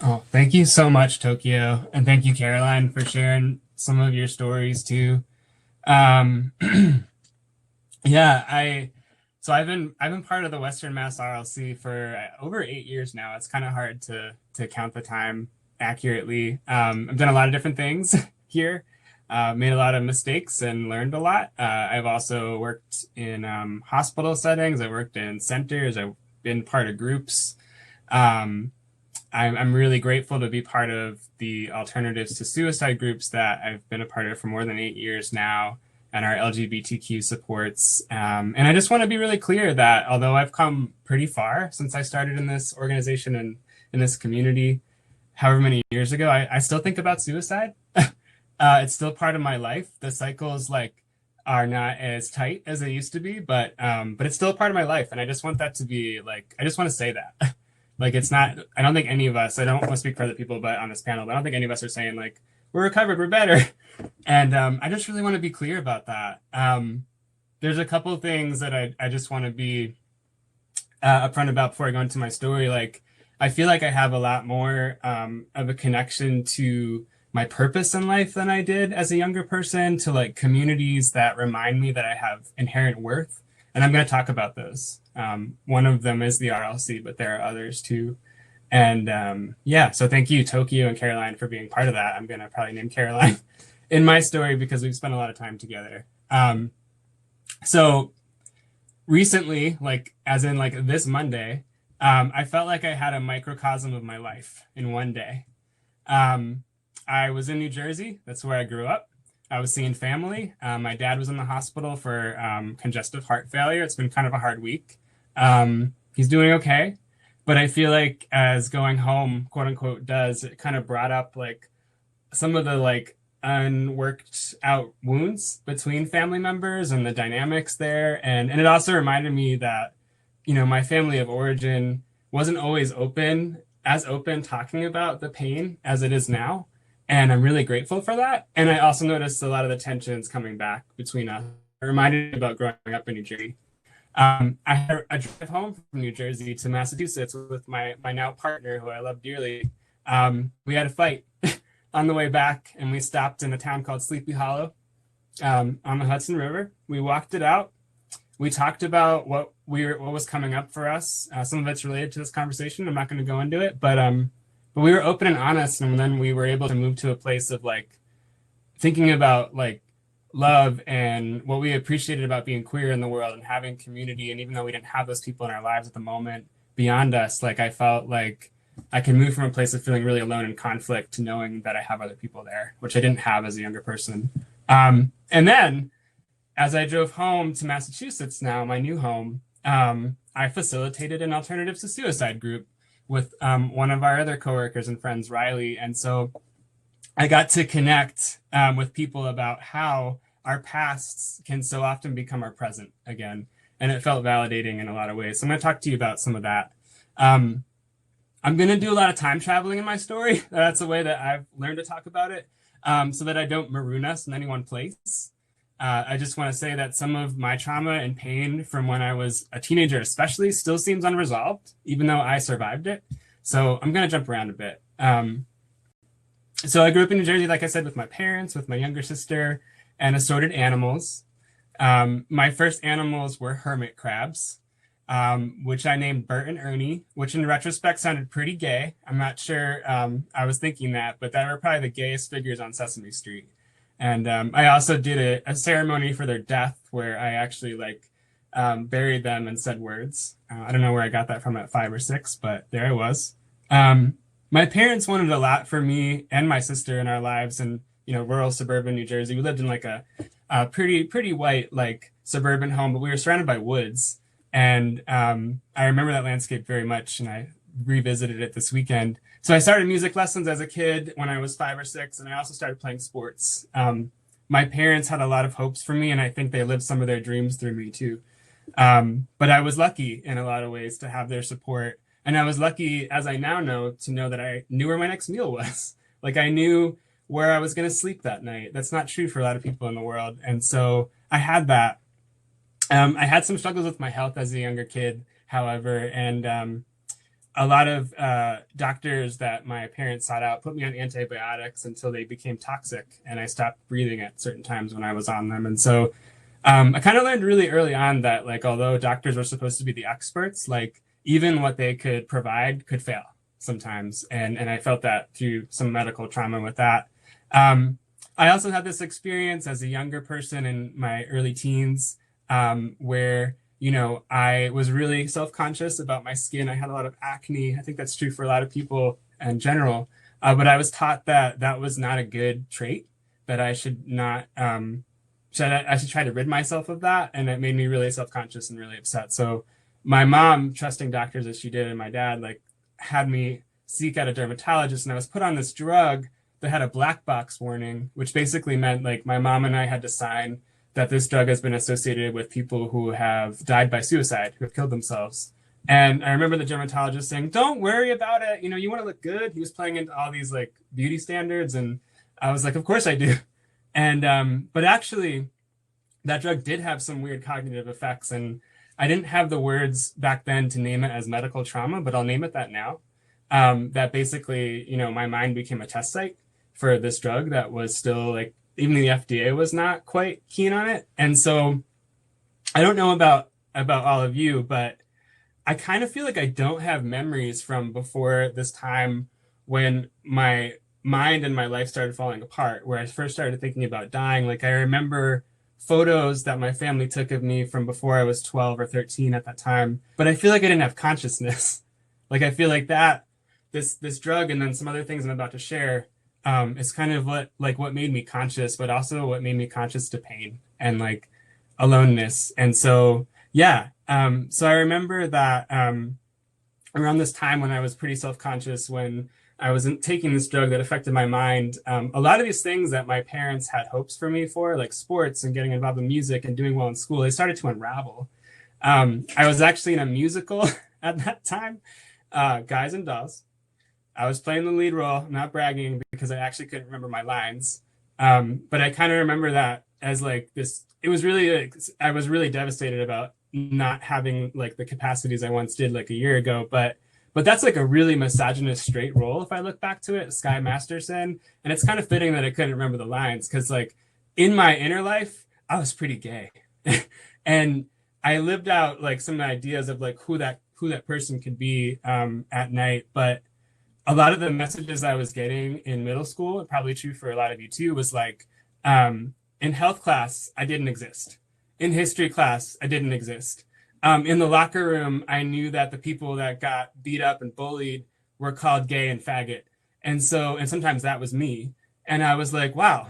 Oh, thank you so much, Tokyo. And thank you, Caroline, for sharing some of your stories too. Yeah, I've been part of the Western Mass RLC for over 8 years now. It's kind of hard to count the time accurately. I've done a lot of different things here, made a lot of mistakes and learned a lot. I've also worked in hospital settings. I've worked in centers. I've been part of groups. I'm really grateful to be part of the alternatives to suicide groups that I've been a part of for more than 8 years now, and our LGBTQ supports. And I just want to be really clear that although I've come pretty far since I started in this organization and in this community, however many years ago, I still think about suicide. It's still part of my life. The cycles like are not as tight as they used to be, but it's still a part of my life, and I just want that to be like, I just want to say that. Like, it's not, I don't think any of us, I don't want to speak for other people, but on this panel, but I don't think any of us are saying like, we're recovered, we're better. And I just really want to be clear about that. There's a couple of things that I just want to be upfront about before I go into my story. Like, I feel like I have a lot more of a connection to my purpose in life than I did as a younger person, to like communities that remind me that I have inherent worth. And I'm going to talk about those. One of them is the RLC, but there are others too. And yeah, so thank you, Tokyo and Caroline, for being part of that. I'm going to probably name Caroline in my story because we've spent a lot of time together. So recently, like as in like this Monday, I felt like I had a microcosm of my life in one day. I was in New Jersey. That's where I grew up. I was seeing family. My dad was in the hospital for congestive heart failure. It's been kind of a hard week. He's doing okay. But I feel like as going home, quote unquote, does, it kind of brought up like some of the like unworked out wounds between family members and the dynamics there. And it also reminded me that, you know, my family of origin wasn't always open talking about the pain as it is now. And I'm really grateful for that. And I also noticed a lot of the tensions coming back between us. It reminded me about growing up in New Jersey. I had a drive home from New Jersey to Massachusetts with my now partner, who I love dearly. We had a fight on the way back, and we stopped in a town called Sleepy Hollow on the Hudson River. We walked it out. We talked about what was coming up for us. Some of it's related to this conversation. I'm not going to go into it, but we were open and honest, and then we were able to move to a place of like thinking about like love and what we appreciated about being queer in the world and having community. And even though we didn't have those people in our lives at the moment beyond us, like I felt like I could move from a place of feeling really alone in conflict to knowing that I have other people there, which I didn't have as a younger person. And then as I drove home to Massachusetts now, my new home, I facilitated an alternatives to suicide group with one of our other coworkers and friends, Riley. And so I got to connect with people about how our pasts can so often become our present again. And it felt validating in a lot of ways. So I'm going to talk to you about some of that. I'm going to do a lot of time traveling in my story. That's a way that I've learned to talk about it, so that I don't maroon us in any one place. I just want to say that some of my trauma and pain from when I was a teenager especially still seems unresolved, even though I survived it. So I'm going to jump around a bit. So I grew up in New Jersey, like I said, with my parents, with my younger sister, and assorted animals. My first animals were hermit crabs, which I named Bert and Ernie, which in retrospect sounded pretty gay. I'm not sure I was thinking that, but they were probably the gayest figures on Sesame Street. And I also did a ceremony for their death where I actually like buried them and said words. I don't know where I got that from at 5 or 6, but there I was. My parents wanted a lot for me and my sister in our lives in, you know, rural suburban New Jersey. We lived in like a pretty white like suburban home, but we were surrounded by woods. And I remember that landscape very much, and I revisited it this weekend. So I started music lessons as a kid when I was 5 or 6, and I also started playing sports. My parents had a lot of hopes for me, and I think they lived some of their dreams through me too. But I was lucky in a lot of ways to have their support. And I was lucky, as I now know, to know that I knew where my next meal was. Like I knew where I was going to sleep that night. That's not true for a lot of people in the world. And so I had that. I had some struggles with my health as a younger kid, however, and a lot of doctors that my parents sought out put me on antibiotics until they became toxic, and I stopped breathing at certain times when I was on them. And so I kind of learned really early on that, like, although doctors were supposed to be the experts, like even what they could provide could fail sometimes. And I felt that through some medical trauma with that. I also had this experience as a younger person in my early teens where, you know, I was really self-conscious about my skin. I had a lot of acne. I think that's true for a lot of people in general. But I was taught that that was not a good trait, that I should not, I should try to rid myself of that. And it made me really self-conscious and really upset. So my mom, trusting doctors as she did, and my dad, like, had me seek out a dermatologist, and I was put on this drug that had a black box warning, which basically meant like my mom and I had to sign that this drug has been associated with people who have died by suicide, who have killed themselves. And I remember the dermatologist saying, "Don't worry about it. You know, you want to look good." He was playing into all these like beauty standards. And I was like, of course I do. And, but actually that drug did have some weird cognitive effects. And I didn't have the words back then to name it as medical trauma, but I'll name it that now. That basically, you know, my mind became a test site for this drug that was still like, even the FDA was not quite keen on it. And so I don't know about all of you, but I kind of feel like I don't have memories from before this time when my mind and my life started falling apart, where I first started thinking about dying. Like I remember photos that my family took of me from before I was 12 or 13 at that time, but I feel like I didn't have consciousness. Like I feel like that this drug and then some other things I'm about to share is kind of what made me conscious, but also what made me conscious to pain and like aloneness. And so yeah, so I remember that around this time when I was pretty self-conscious, when I was taking this drug that affected my mind, a lot of these things that my parents had hopes for me for, like sports and getting involved in music and doing well in school, they started to unravel. I was actually in a musical at that time, Guys and Dolls. I was playing the lead role, not bragging because I actually couldn't remember my lines. But I kind of remember that as like this, it was really, I was really devastated about not having like the capacities I once did like a year ago. But that's like a really misogynist straight role if I look back to it, Sky Masterson. And it's kind of fitting that I couldn't remember the lines because like in my inner life, I was pretty gay. And I lived out like some ideas of like who that person could be at night. But a lot of the messages I was getting in middle school, probably true for a lot of you too, was like, in health class, I didn't exist. In history class, I didn't exist. In the locker room, I knew that the people that got beat up and bullied were called gay and faggot. And sometimes that was me. And I was like, wow,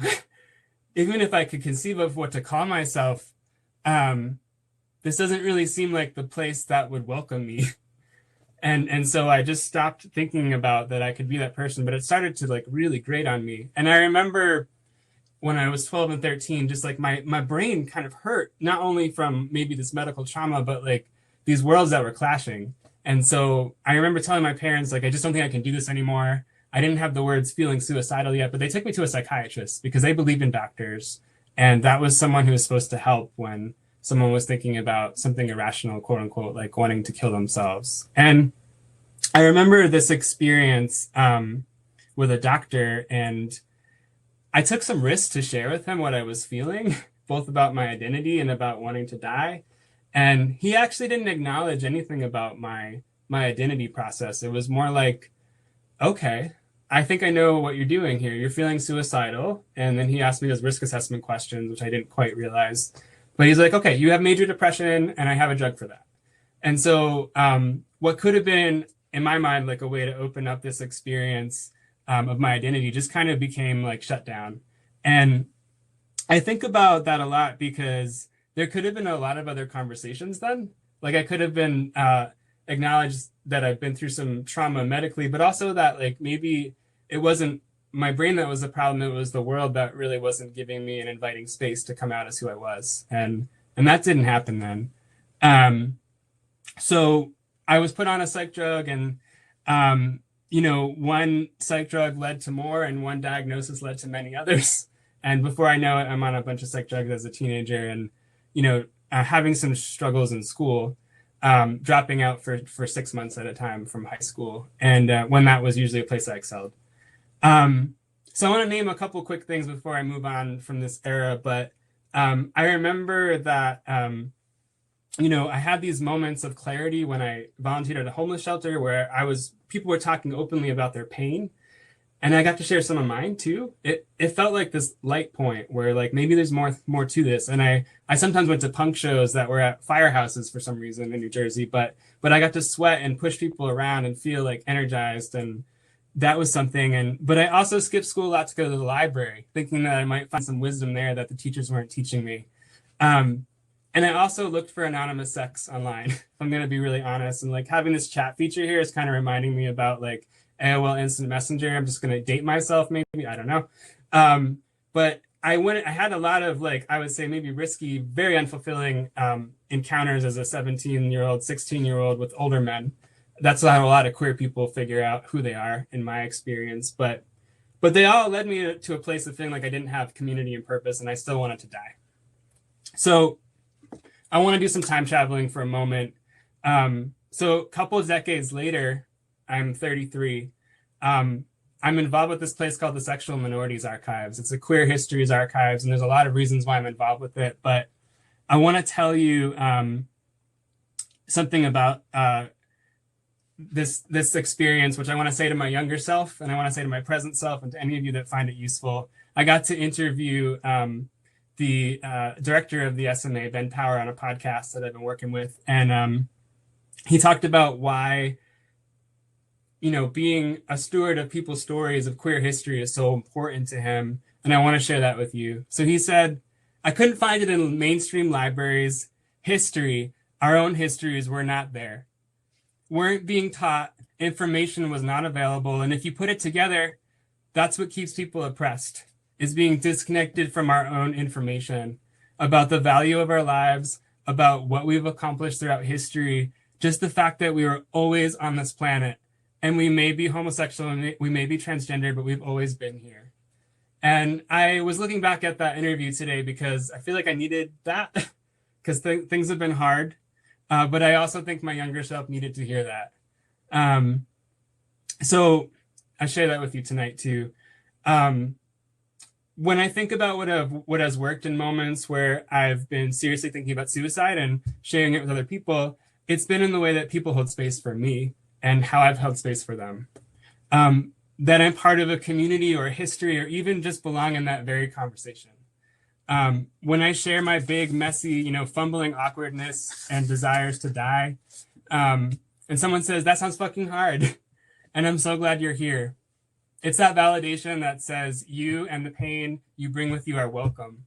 even if I could conceive of what to call myself, this doesn't really seem like the place that would welcome me. And so I just stopped thinking about that I could be that person, but it started to like really grate on me. And I remember when I was 12 and 13, just like my brain kind of hurt, not only from maybe this medical trauma, but like these worlds that were clashing. And so I remember telling my parents, like, I just don't think I can do this anymore. I didn't have the words feeling suicidal yet, but they took me to a psychiatrist because they believed in doctors. And that was someone who was supposed to help when someone was thinking about something irrational, quote unquote, like wanting to kill themselves. And I remember this experience with a doctor, and I took some risks to share with him what I was feeling, both about my identity and about wanting to die. And he actually didn't acknowledge anything about my identity process. It was more like, okay, I think I know what you're doing here. You're feeling suicidal. And then he asked me those risk assessment questions, which I didn't quite realize. But he's like, okay, you have major depression and I have a drug for that. And so what could have been, in my mind, like a way to open up this experience of my identity just kind of became like shut down. And I think about that a lot because there could have been a lot of other conversations then. Like I could have been acknowledged that I've been through some trauma medically, but also that like maybe it wasn't my brain that was the problem. It was the world that really wasn't giving me an inviting space to come out as who I was. And that didn't happen then. So I was put on a psych drug, and one psych drug led to more, and one diagnosis led to many others. And before I know it, I'm on a bunch of psych drugs as a teenager, and having some struggles in school, dropping out for 6 months at a time from high school, and when that was usually a place I excelled. So I want to name a couple quick things before I move on from this era, but I remember that I had these moments of clarity when I volunteered at a homeless shelter where people were talking openly about their pain, and I got to share some of mine too. It felt like this light point where like maybe there's more to this. And I sometimes went to punk shows that were at firehouses for some reason in New Jersey, but I got to sweat and push people around and feel like energized, and that was something. But I also skipped school a lot to go to the library, thinking that I might find some wisdom there that the teachers weren't teaching me. And I also looked for anonymous sex online, if I'm going to be really honest. And like having this chat feature here is kind of reminding me about like AOL Instant Messenger. I'm just going to date myself, maybe. I don't know. But I had a lot of, like, I would say maybe risky, very unfulfilling encounters as a 17-year-old, 16-year-old with older men. That's how a lot of queer people figure out who they are, in my experience. But they all led me to a place of feeling like I didn't have community and purpose, and I still wanted to die. So I want to do some time traveling for a moment. So a couple of decades later, I'm 33. I'm involved with this place called the Sexual Minorities Archives. It's a queer histories archives, and there's a lot of reasons why I'm involved with it. But I want to tell you something about this experience, which I want to say to my younger self, and I want to say to my present self, and to any of you that find it useful. I got to interview the director of the SMA, Ben Power, on a podcast that I've been working with, and he talked about why, you know, being a steward of people's stories of queer history is so important to him, and I want to share that with you. So he said, I couldn't find it in mainstream libraries. History, our own histories, were not there. Weren't being taught, information was not available, and if you put it together, that's what keeps people oppressed, is being disconnected from our own information about the value of our lives, about what we've accomplished throughout history, just the fact that we were always on this planet, and we may be homosexual, and we may be transgender, but we've always been here. And I was looking back at that interview today because I feel like I needed that, because things have been hard. But I also think my younger self needed to hear that. So I share that with you tonight too. When I think about what has worked in moments where I've been seriously thinking about suicide and sharing it with other people, it's been in the way that people hold space for me and how I've held space for them. That I'm part of a community or a history, or even just belong in that very conversation. When I share my big, messy, fumbling awkwardness and desires to die, and someone says, that sounds fucking hard, and I'm so glad you're here. It's that validation that says you and the pain you bring with you are welcome,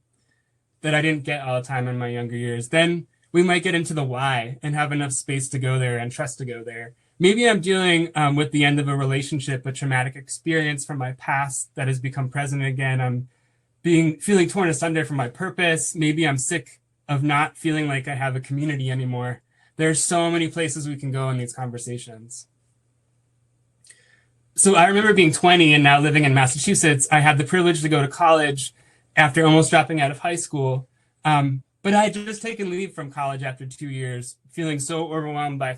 that I didn't get all the time in my younger years. Then we might get into the why and have enough space to go there and trust to go there. Maybe I'm dealing with the end of a relationship, a traumatic experience from my past that has become present again. I'm feeling torn asunder from my purpose. Maybe I'm sick of not feeling like I have a community anymore. There's so many places we can go in these conversations. So I remember being 20 and now living in Massachusetts. I had the privilege to go to college after almost dropping out of high school. But I had just taken leave from college after 2 years, feeling so overwhelmed by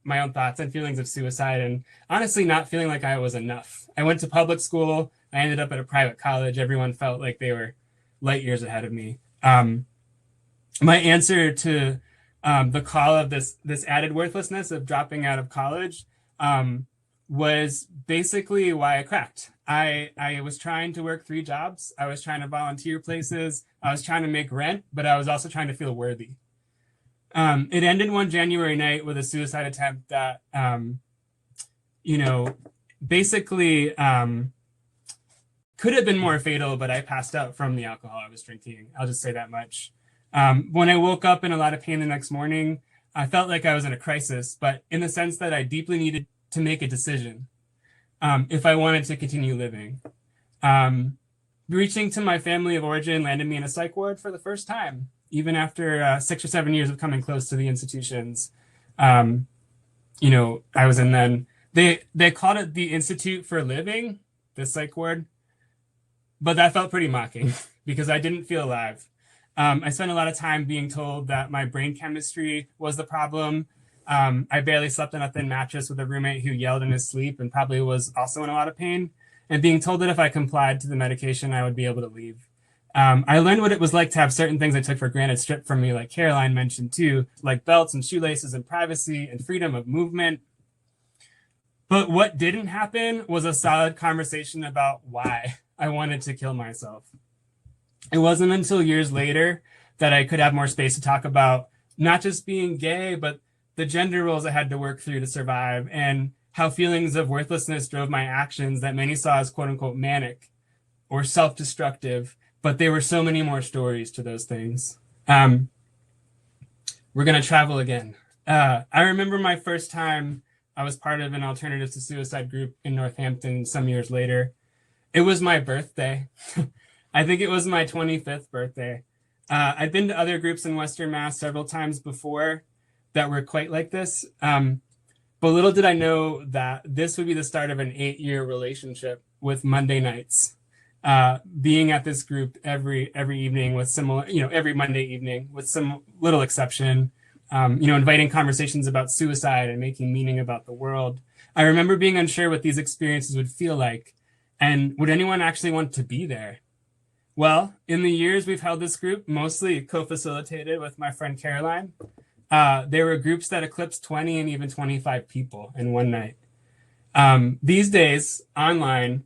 my own thoughts and feelings of suicide, and honestly not feeling like I was enough. I went to public school. I ended up at a private college. Everyone felt like they were light years ahead of me. My answer to the call of this added worthlessness of dropping out of college was basically why I cracked. I was trying to work 3 jobs. I was trying to volunteer places. I was trying to make rent, but I was also trying to feel worthy. It ended one January night with a suicide attempt that, basically could have been more fatal, but I passed out from the alcohol I was drinking. I'll just say that much. When I woke up in a lot of pain the next morning, I felt like I was in a crisis, but in the sense that I deeply needed to make a decision if I wanted to continue living. Reaching to my family of origin landed me in a psych ward for the first time, even after 6 or 7 years of coming close to the institutions. I was in then. They called it the Institute for Living, this psych ward, but that felt pretty mocking because I didn't feel alive. I spent a lot of time being told that my brain chemistry was the problem. I barely slept on a thin mattress with a roommate who yelled in his sleep and probably was also in a lot of pain, and being told that if I complied to the medication, I would be able to leave. I learned what it was like to have certain things I took for granted stripped from me, like Caroline mentioned too, like belts and shoelaces and privacy and freedom of movement. But what didn't happen was a solid conversation about why I wanted to kill myself. It wasn't until years later that I could have more space to talk about not just being gay, but the gender roles I had to work through to survive, and how feelings of worthlessness drove my actions that many saw as quote unquote manic or self-destructive, but there were so many more stories to those things. We're gonna travel again. I remember my first time I was part of an Alternatives to Suicide group in Northampton some years later. It was my birthday. I think it was my 25th birthday. I've been to other groups in Western Mass several times before that were quite like this. But little did I know that this would be the start of an 8-year relationship with Monday nights. Being at this group every evening with similar, every Monday evening with some little exception, inviting conversations about suicide and making meaning about the world. I remember being unsure what these experiences would feel like, and would anyone actually want to be there? Well, in the years we've held this group, mostly co-facilitated with my friend Caroline, there were groups that eclipsed 20 and even 25 people in one night. These days, online,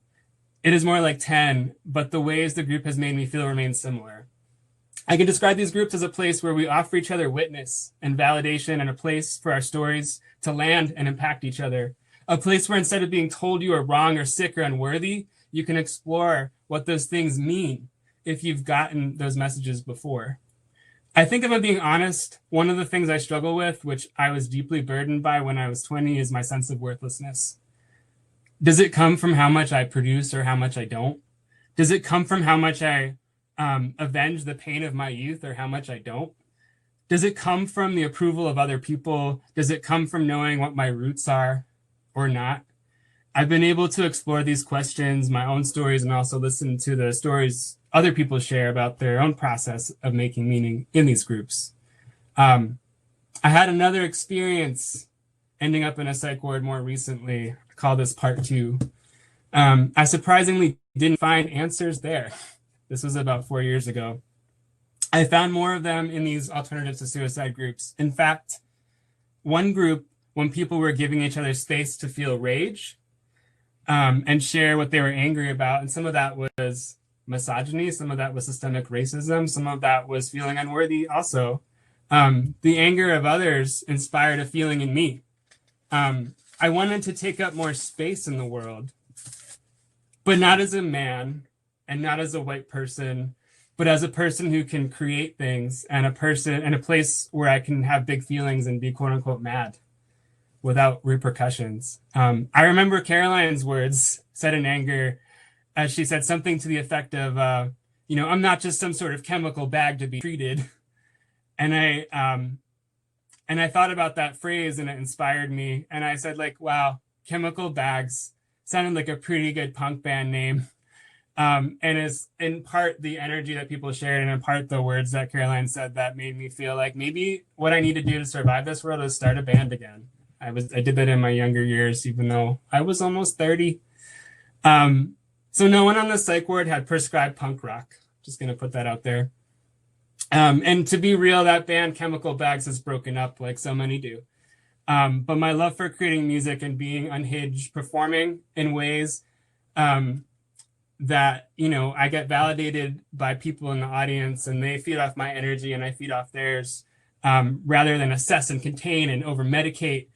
it is more like 10, but the ways the group has made me feel remain similar. I can describe these groups as a place where we offer each other witness and validation, and a place for our stories to land and impact each other. A place where instead of being told you are wrong or sick or unworthy, you can explore what those things mean if you've gotten those messages before. I think if I'm being honest, one of the things I struggle with, which I was deeply burdened by when I was 20, is my sense of worthlessness. Does it come from how much I produce or how much I don't? Does it come from how much I avenge the pain of my youth or how much I don't? Does it come from the approval of other people? Does it come from knowing what my roots are or not? I've been able to explore these questions, my own stories, and also listen to the stories other people share about their own process of making meaning in these groups. I had another experience ending up in a psych ward more recently. I call this part 2. I surprisingly didn't find answers there. This was about 4 years ago. I found more of them in these Alternatives to Suicide groups. In fact, one group, when people were giving each other space to feel rage and share what they were angry about, and some of that was misogyny, some of that was systemic racism, some of that was feeling unworthy also. The anger of others inspired a feeling in me. I wanted to take up more space in the world, but not as a man and not as a white person, but as a person who can create things, and a person and a place where I can have big feelings and be quote unquote mad without repercussions. I remember Caroline's words said in anger, as she said something to the effect of, I'm not just some sort of chemical bag to be treated. And I thought about that phrase, and it inspired me. And I said, wow, chemical bags sounded like a pretty good punk band name. And it's in part the energy that people shared, and in part the words that Caroline said that made me feel like maybe what I need to do to survive this world is start a band again. I did that in my younger years, even though I was almost 30. So no one on the psych ward had prescribed punk rock. Just going to put that out there. And to be real, that band Chemical Bags has broken up like so many do. But my love for creating music and being unhinged, performing in ways that, I get validated by people in the audience, and they feed off my energy and I feed off theirs, rather than assess and contain and over-medicate,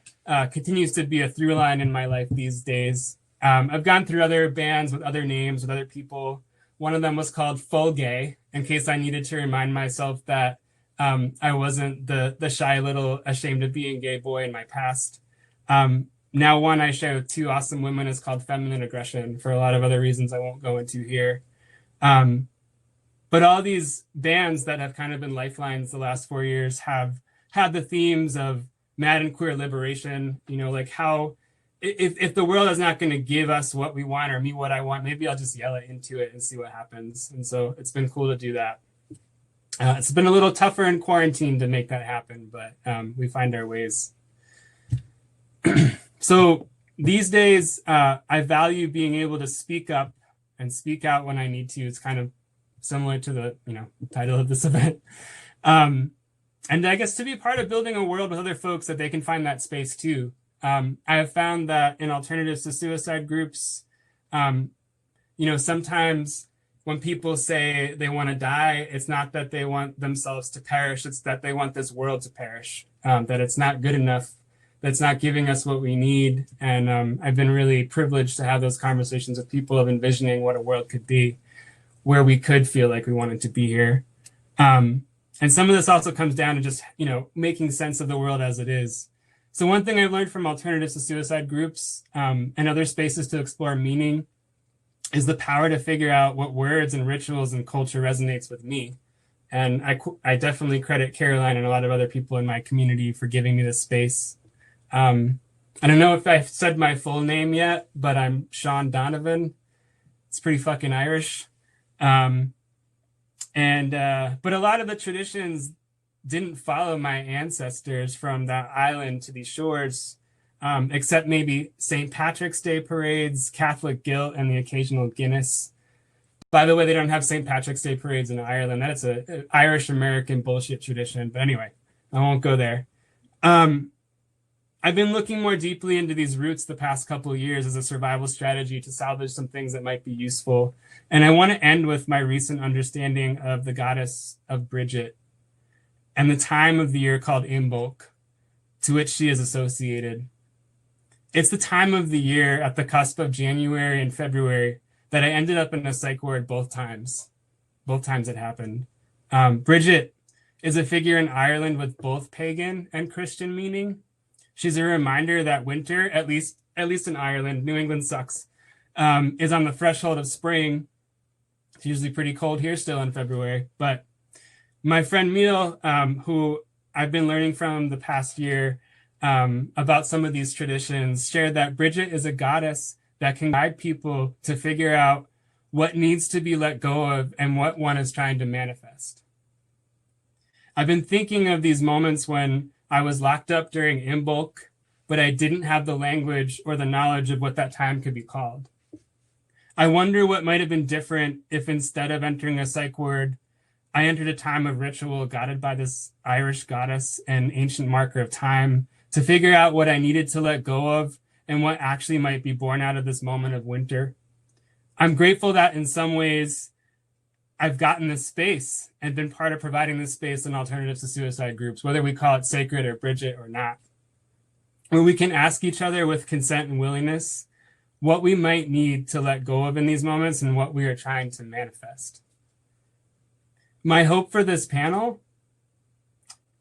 continues to be a through line in my life these days. I've gone through other bands with other names, with other people. One of them was called Full Gay, in case I needed to remind myself that I wasn't the shy little ashamed of being gay boy in my past. Now one I share with 2 awesome women is called Feminine Aggression, for a lot of other reasons I won't go into here. But all these bands that have kind of been lifelines the last 4 years have had the themes of mad and queer liberation, how if the world is not going to give us what we want or me what I want, maybe I'll just yell it into it and see what happens. And so it's been cool to do that. It's been a little tougher in quarantine to make that happen, but we find our ways. So these days, I value being able to speak up and speak out when I need to. It's kind of similar to the title of this event. And I guess to be part of building a world with other folks that they can find that space too. I have found that in Alternatives to Suicide groups, sometimes when people say they want to die, it's not that they want themselves to perish, it's that they want this world to perish, that it's not good enough, that it's not giving us what we need. And I've been really privileged to have those conversations with people of envisioning what a world could be, where we could feel like we wanted to be here. And some of this also comes down to just, making sense of the world as it is. So one thing I've learned from alternatives to suicide groups and other spaces to explore meaning is the power to figure out what words and rituals and culture resonates with me. And I definitely credit Caroline and a lot of other people in my community for giving me this space. I don't know if I've said my full name yet, but I'm Sean Donovan. It's pretty fucking Irish. But a lot of the traditions didn't follow my ancestors from that island to these shores, except maybe St. Patrick's Day parades, Catholic guilt, and the occasional Guinness. By the way, they don't have St. Patrick's Day parades in Ireland. That's an Irish-American bullshit tradition. But anyway, I won't go there. I've been looking more deeply into these roots the past couple of years as a survival strategy to salvage some things that might be useful. And I want to end with my recent understanding of the goddess of Bridget and the time of the year called Imbolc, to which she is associated. It's the time of the year at the cusp of January and February that I ended up in a psych ward both times. Both times it happened. Bridget is a figure in Ireland with both pagan and Christian meaning. She's a reminder that winter, at least in Ireland, New England sucks, is on the threshold of spring. It's usually pretty cold here still in February, but my friend Mizelle, who I've been learning from the past year about some of these traditions, shared that Bridget is a goddess that can guide people to figure out what needs to be let go of and what one is trying to manifest. I've been thinking of these moments when I was locked up during Imbolc, but I didn't have the language or the knowledge of what that time could be called. I wonder what might have been different if instead of entering a psych ward, I entered a time of ritual guided by this Irish goddess and ancient marker of time to figure out what I needed to let go of and what actually might be born out of this moment of winter. I'm grateful that in some ways I've gotten this space and been part of providing this space in alternatives to suicide groups, whether we call it sacred or Bridget or not, where we can ask each other with consent and willingness what we might need to let go of in these moments and what we are trying to manifest. My hope for this panel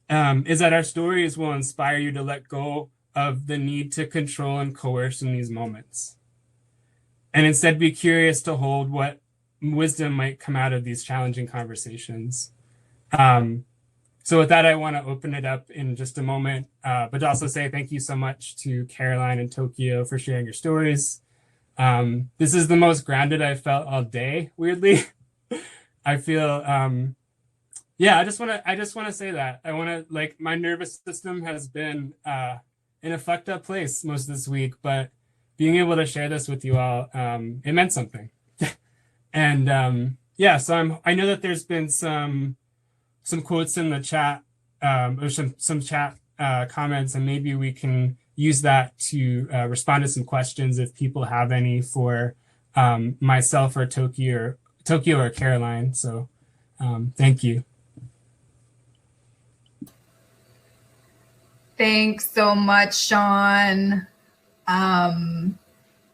is that our stories will inspire you to let go of the need to control and coerce in these moments, and instead be curious to hold what wisdom might come out of these challenging conversations. So with that, I want to open it up in just a moment, but also say thank you so much to Caroline and Tokyo for sharing your stories. This is the most grounded I've felt all day, weirdly. I feel, I just want to say that. I want to, like, my nervous system has been in a fucked up place most of this week, but being able to share this with you all, it meant something. And so I know that there's been some quotes in the chat, or some chat comments, and maybe we can use that to respond to some questions if people have any for myself or Tokyo or Caroline. So thank you. Thanks so much, Sean. And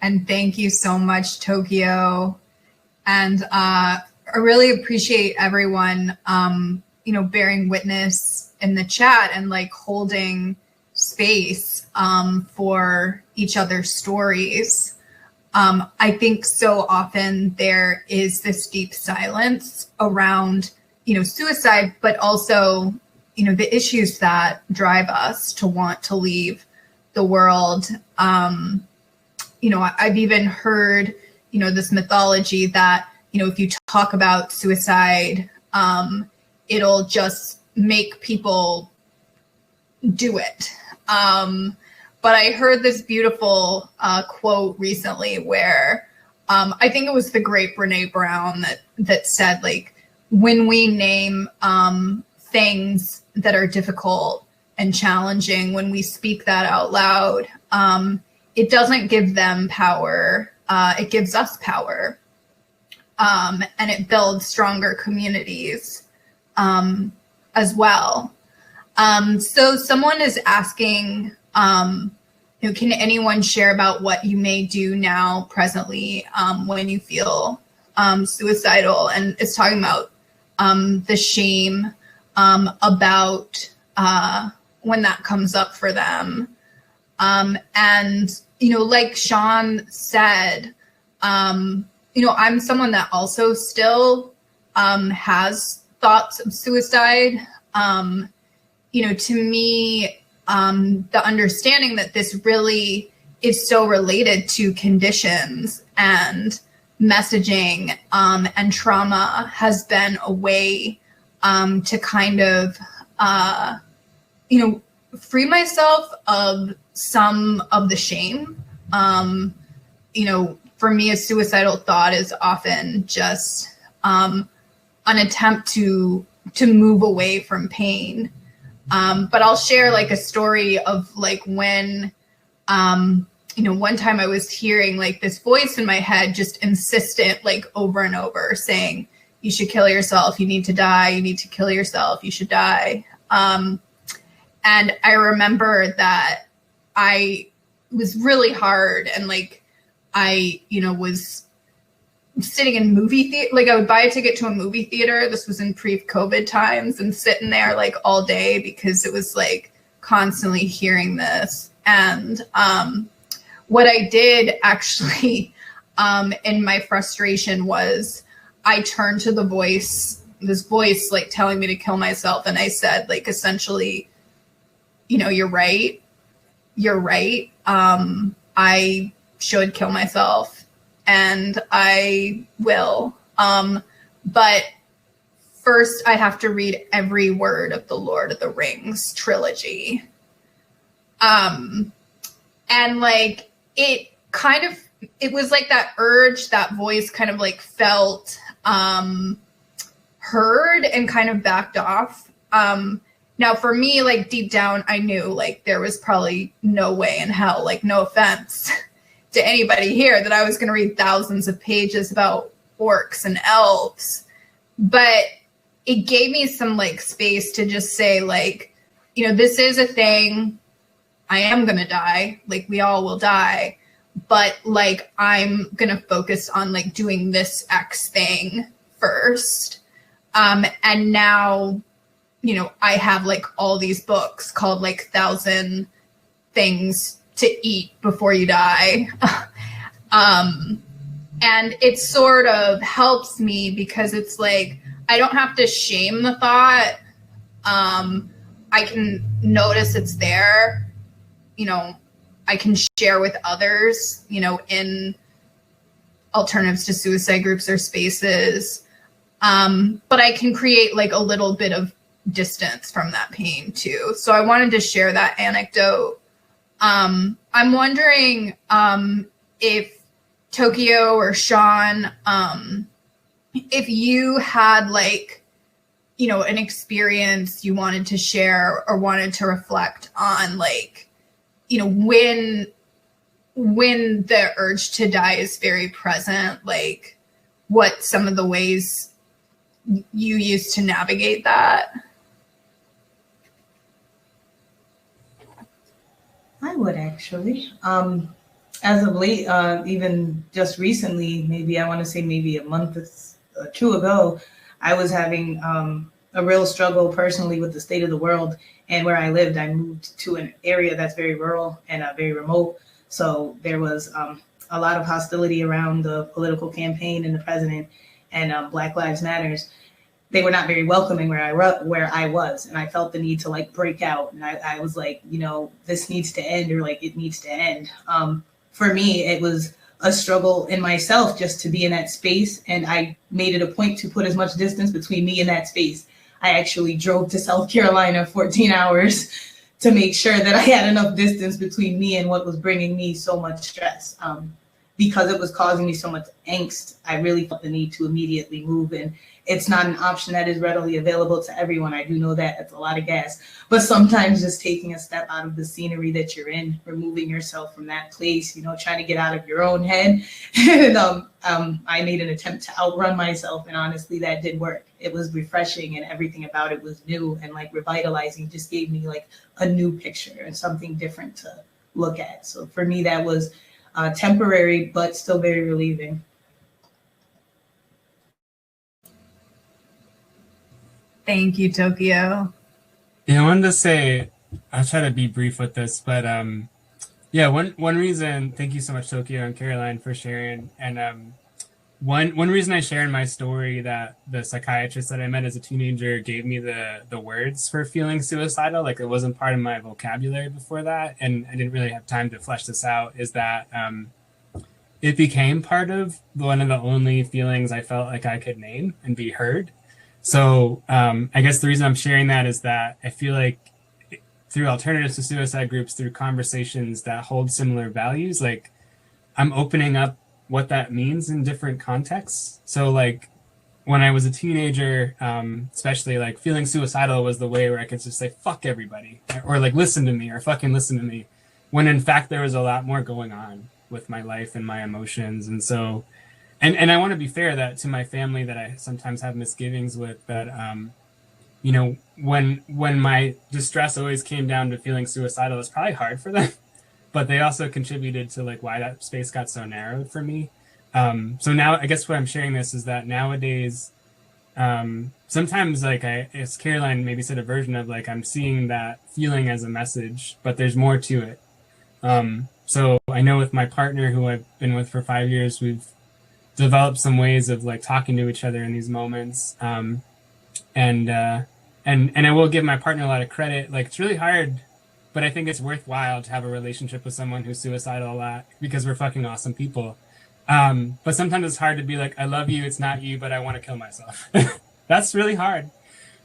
thank you so much, Tokyo. And I really appreciate everyone, bearing witness in the chat and like holding space for each other's stories. I think so often there is this deep silence around, suicide, but also, the issues that drive us to want to leave the world. I've even heard, this mythology that, if you talk about suicide, it'll just make people do it. But I heard this beautiful quote recently where I think it was the great Brene Brown that said, like, when we name things that are difficult and challenging, when we speak that out loud, it doesn't give them power. It gives us power. And it builds stronger communities as well. So someone is asking, can anyone share about what you may do now presently when you feel suicidal? And it's talking about the shame about when that comes up for them. And, like Sean said, I'm someone that also still has thoughts of suicide. To me, the understanding that this really is so related to conditions and messaging and trauma has been a way to kind of, free myself of some of the shame. For me, a suicidal thought is often just an attempt to move away from pain. But I'll share like a story of like when, one time I was hearing like this voice in my head, just insistent, like over and over saying, you should kill yourself. You need to die. You need to kill yourself. You should die. And I remember that I was really hard. And like, I, was sitting in movie theater, like I would buy a ticket to a movie theater. This was in pre-COVID times, and sitting there like all day because it was like constantly hearing this. And what I did actually in my frustration was I turned to this voice like telling me to kill myself. And I said, like, essentially, you're right. You're right. I should kill myself, and I will. But first I have to read every word of the Lord of the Rings trilogy. And like, it was like that urge, that voice kind of like felt heard and kind of backed off. Now for me, like deep down, I knew like there was probably no way in hell, like no offense to anybody here, that I was going to read thousands of pages about orcs and elves. But it gave me some like space to just say like, this is a thing. I am going to die. Like we all will die. But like, I'm going to focus on like doing this X thing first. And now, I have like all these books called like 1,000 Things to Eat Before You Die. And it sort of helps me because it's like, I don't have to shame the thought. I can notice it's there. I can share with others, in alternatives to suicide groups or spaces. But I can create like a little bit of distance from that pain too. So I wanted to share that anecdote. I'm wondering if Tokyo or Sean, if you had like, an experience you wanted to share or wanted to reflect on, like, when the urge to die is very present, like what some of the ways you use to navigate that. I would actually. As of late, even just recently, maybe a month or two ago, I was having a real struggle personally with the state of the world. And where I lived, I moved to an area that's very rural and very remote. So there was a lot of hostility around the political campaign and the president and Black Lives Matters. They were not very welcoming where I was, and I felt the need to like break out. And I was like, this needs to end, or like it needs to end. For me, it was a struggle in myself just to be in that space, and I made it a point to put as much distance between me and that space. I actually drove to South Carolina 14 hours to make sure that I had enough distance between me and what was bringing me so much stress. Because it was causing me so much angst, I really felt the need to immediately move. And it's not an option that is readily available to everyone. I do know that it's a lot of gas, but sometimes just taking a step out of the scenery that you're in, removing yourself from that place, trying to get out of your own head. And I made an attempt to outrun myself, and honestly, that did work. It was refreshing, and everything about it was new and like revitalizing. Just gave me like a new picture and something different to look at. So for me, that was temporary, but still very relieving. Thank you, Tokyo. Yeah, I wanted to say, I'll try to be brief with this, but Yeah, one reason, thank you so much, Tokyo and Caroline, for sharing. And one reason I share in my story that the psychiatrist that I met as a teenager gave me the words for feeling suicidal, like it wasn't part of my vocabulary before that, and I didn't really have time to flesh this out, is that it became part of one of the only feelings I felt like I could name and be heard. So I guess the reason I'm sharing that is that I feel like through alternatives to suicide groups, through conversations that hold similar values, like I'm opening up what that means in different contexts. So like when I was a teenager, especially like feeling suicidal was the way where I could just say, fuck everybody, or like listen to me, or fucking listen to me. When in fact, there was a lot more going on with my life and my emotions. And so, and I want to be fair that to my family that I sometimes have misgivings with, that, you know, when my distress always came down to feeling suicidal, it's probably hard for them, but they also contributed to like why that space got so narrowed for me. So now I guess what I'm sharing this is that nowadays, sometimes like as Caroline maybe said, a version of like, I'm seeing that feeling as a message, but there's more to it. So I know with my partner who I've been with for 5 years, we've developed some ways of like talking to each other in these moments. And I will give my partner a lot of credit. Like it's really hard, but I think it's worthwhile to have a relationship with someone who's suicidal a lot because we're fucking awesome people. But sometimes it's hard to be like, I love you, it's not you, but I want to kill myself. That's really hard.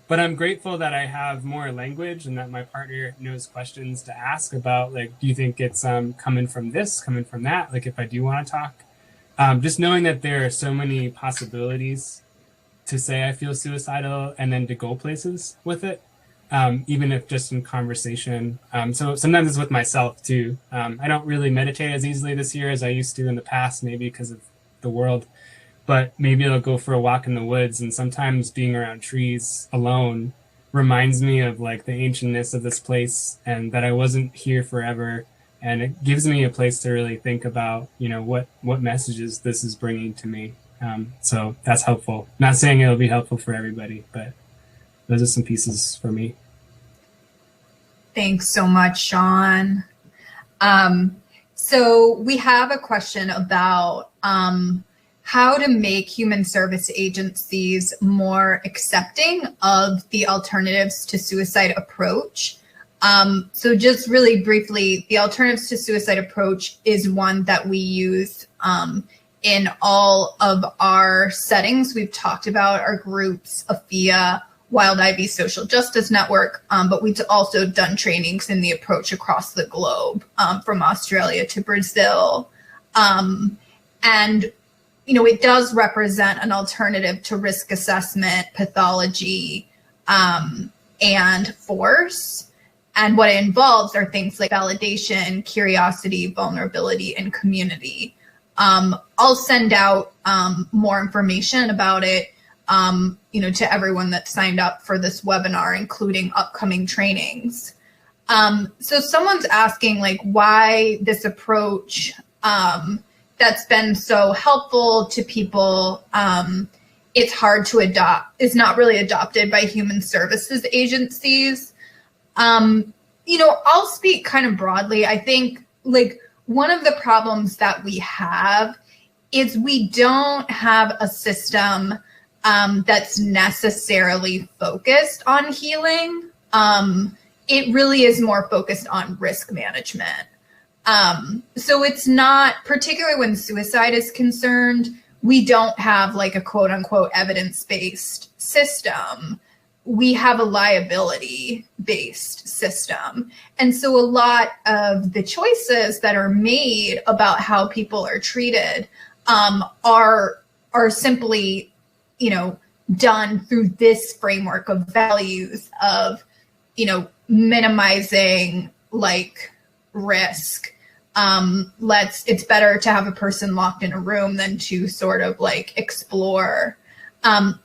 But I'm grateful that I have more language and that my partner knows questions to ask about, like, do you think it's coming from this, coming from that? Like if I do want to talk, just knowing that there are so many possibilities to say I feel suicidal and then to go places with it, even if just in conversation. So sometimes it's with myself too. I don't really meditate as easily this year as I used to in the past, maybe because of the world, but maybe I'll go for a walk in the woods, and sometimes being around trees alone reminds me of like the ancientness of this place and that I wasn't here forever. And it gives me a place to really think about, you know, what messages this is bringing to me. So that's helpful. Not saying it'll be helpful for everybody, but those are some pieces for me. Thanks so much, Sean. So we have a question about how to make human service agencies more accepting of the alternatives to suicide approach. So just really briefly, the alternatives to suicide approach is one that we use in all of our settings. We've talked about our groups, AFIA, Wild Ivy Social Justice Network, but we've also done trainings in the approach across the globe, from Australia to Brazil. And, you know, it does represent an alternative to risk assessment, pathology, and force. And what it involves are things like validation, curiosity, vulnerability, and community. I'll send out more information about it, you know, to everyone that signed up for this webinar, including upcoming trainings. So someone's asking like why this approach that's been so helpful to people, it's hard to adopt, is not really adopted by human services agencies. You know, I'll speak kind of broadly. I think like one of the problems that we have is we don't have a system that's necessarily focused on healing. It really is more focused on risk management. So it's not, particularly when suicide is concerned, we don't have like a quote unquote evidence-based system. We have a liability-based system. And so a lot of the choices that are made about how people are treated are simply, you know, done through this framework of values of, you know, minimizing like risk. It's better to have a person locked in a room than to sort of like explore.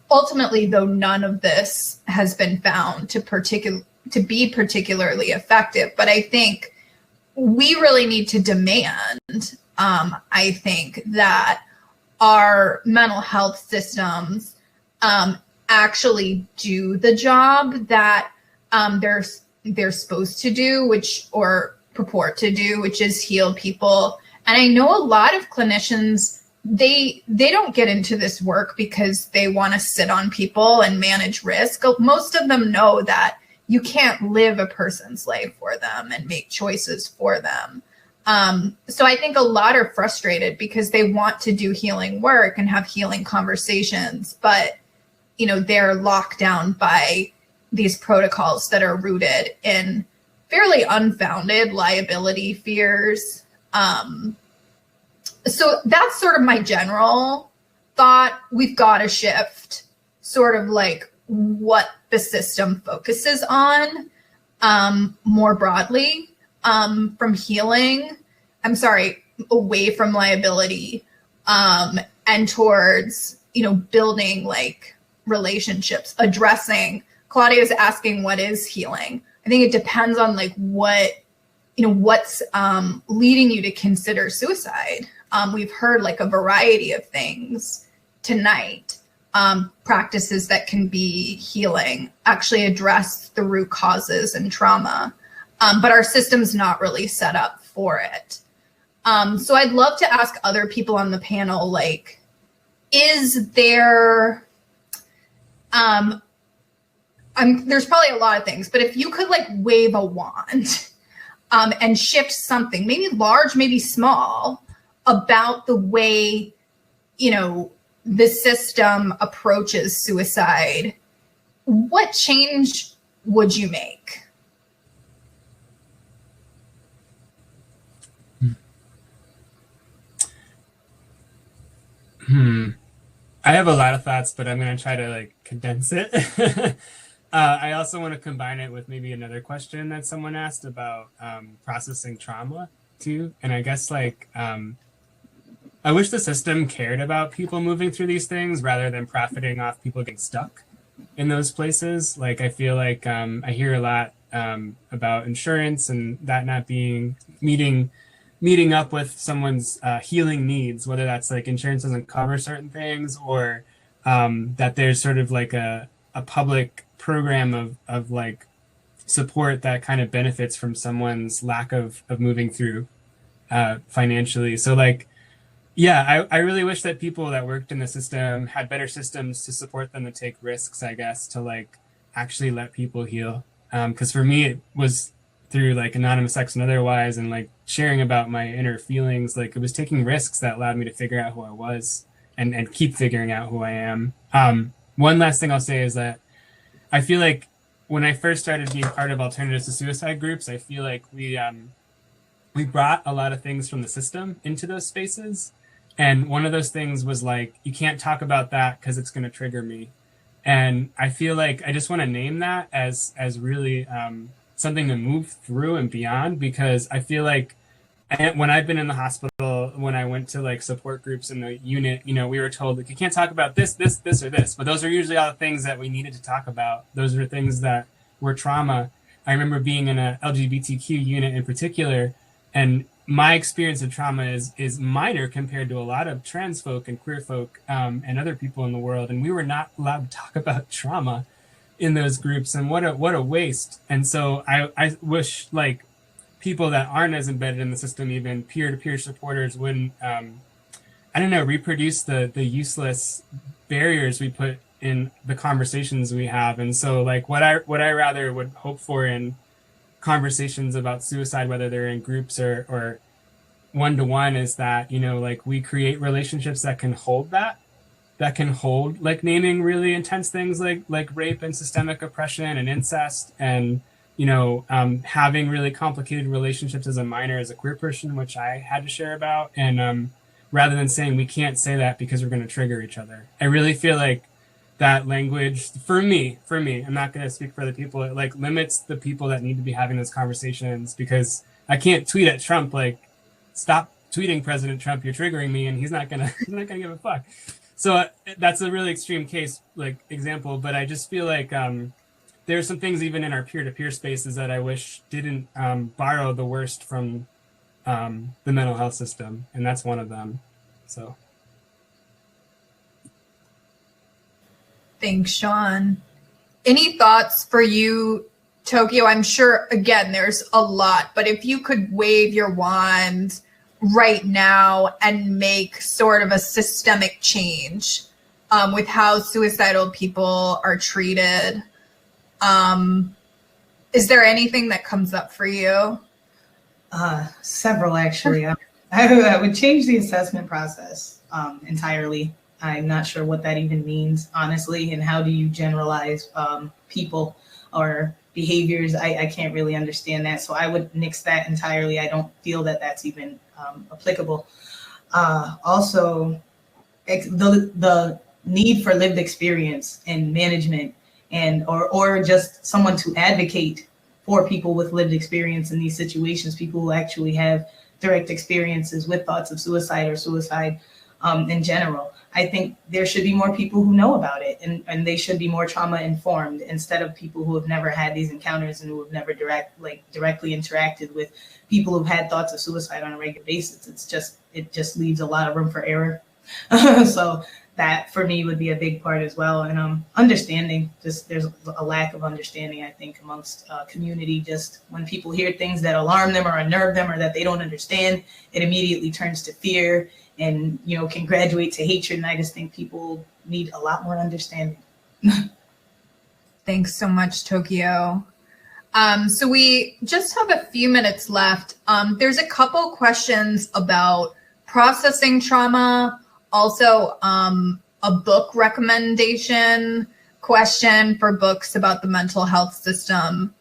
Ultimately, though, none of this has been found to be particularly effective. But I think we really need to demand, I think, that our mental health systems actually do the job that they're supposed to do, which, or purport to do, which is heal people. And I know a lot of clinicians, they don't get into this work because they want to sit on people and manage risk. Most of them know that you can't live a person's life for them and make choices for them. So I think a lot are frustrated because they want to do healing work and have healing conversations, but they're locked down by these protocols that are rooted in fairly unfounded liability fears. So that's sort of my general thought. We've got to shift sort of like what the system focuses on more broadly, from healing, away from liability, and towards, building like relationships, addressing. Claudia's asking, what is healing? I think it depends on like what's leading you to consider suicide. We've heard like a variety of things tonight. Practices that can be healing, actually address the root causes and trauma. But our system's not really set up for it. So I'd love to ask other people on the panel, like, is there, there's probably a lot of things, but if you could like wave a wand and shift something, maybe large, maybe small, about the way, the system approaches suicide, what change would you make? I have a lot of thoughts, but I'm going to try to like condense it. I also want to combine it with maybe another question that someone asked about processing trauma too. And I guess like, I wish the system cared about people moving through these things rather than profiting off people getting stuck in those places. Like, I feel like I hear a lot about insurance and that not being meeting up with someone's healing needs, whether that's like insurance doesn't cover certain things or that there's sort of like a public program of like support that kind of benefits from someone's lack of moving through financially. So like, yeah, I really wish that people that worked in the system had better systems to support them to take risks, I guess, to like actually let people heal. Because for me, it was through like anonymous sex and otherwise, and like sharing about my inner feelings. Like, it was taking risks that allowed me to figure out who I was and keep figuring out who I am. One last thing I'll say is that I feel like when I first started being part of alternatives to suicide groups, I feel like we brought a lot of things from the system into those spaces. And one of those things was like, you can't talk about that because it's going to trigger me. And I feel like I just want to name that as really something to move through and beyond, because I feel like when I've been in the hospital, when I went to like support groups in the unit, we were told like, you can't talk about this, or this, but those are usually all the things that we needed to talk about. Those are things that were trauma. I remember being in a LGBTQ unit in particular, and my experience of trauma is minor compared to a lot of trans folk and queer folk and other people in the world. And we were not allowed to talk about trauma in those groups, and what a waste. And so I wish like people that aren't as embedded in the system, even peer-to-peer supporters, wouldn't reproduce the useless barriers we put in the conversations we have. And so like what I rather would hope for in conversations about suicide, whether they're in groups or one-to-one, is that like we create relationships that can hold like naming really intense things like rape and systemic oppression and incest, and having really complicated relationships as a minor, as a queer person, which I had to share about, and rather than saying we can't say that because we're going to trigger each other. I really feel like that language, for me, I'm not going to speak for other people, it like limits the people that need to be having those conversations, because I can't tweet at Trump like, stop tweeting President Trump, you're triggering me, and he's not gonna give a fuck. So that's a really extreme case like example, but I just feel like there are some things even in our peer-to-peer spaces that I wish didn't borrow the worst from the mental health system, and that's one of them. So. Thanks, Sean. Any thoughts for you Tokyo, I'm sure, again, there's a lot, but if you could wave your wand right now and make sort of a systemic change with how suicidal people are treated, is there anything that comes up for you? Several, actually. I would change the assessment process entirely. I'm not sure what that even means, honestly, and how do you generalize people or behaviors? I can't really understand that, so I would nix that entirely. I don't feel that that's even applicable. Also, the need for lived experience and management, and or just someone to advocate for people with lived experience in these situations, people who actually have direct experiences with thoughts of suicide or suicide in general. I think there should be more people who know about it, and they should be more trauma informed instead of people who have never had these encounters and who have never directly interacted with people who've had thoughts of suicide on a regular basis. It just leaves a lot of room for error. So that for me would be a big part as well. And understanding, just there's a lack of understanding, I think, amongst community. Just when people hear things that alarm them or unnerve them or that they don't understand, it immediately turns to fear and, you know, can graduate to hatred. And I just think people need a lot more understanding. Thanks so much, Tokyo. So we just have a few minutes left. There's a couple questions about processing trauma. Also, a book recommendation question for books about the mental health system.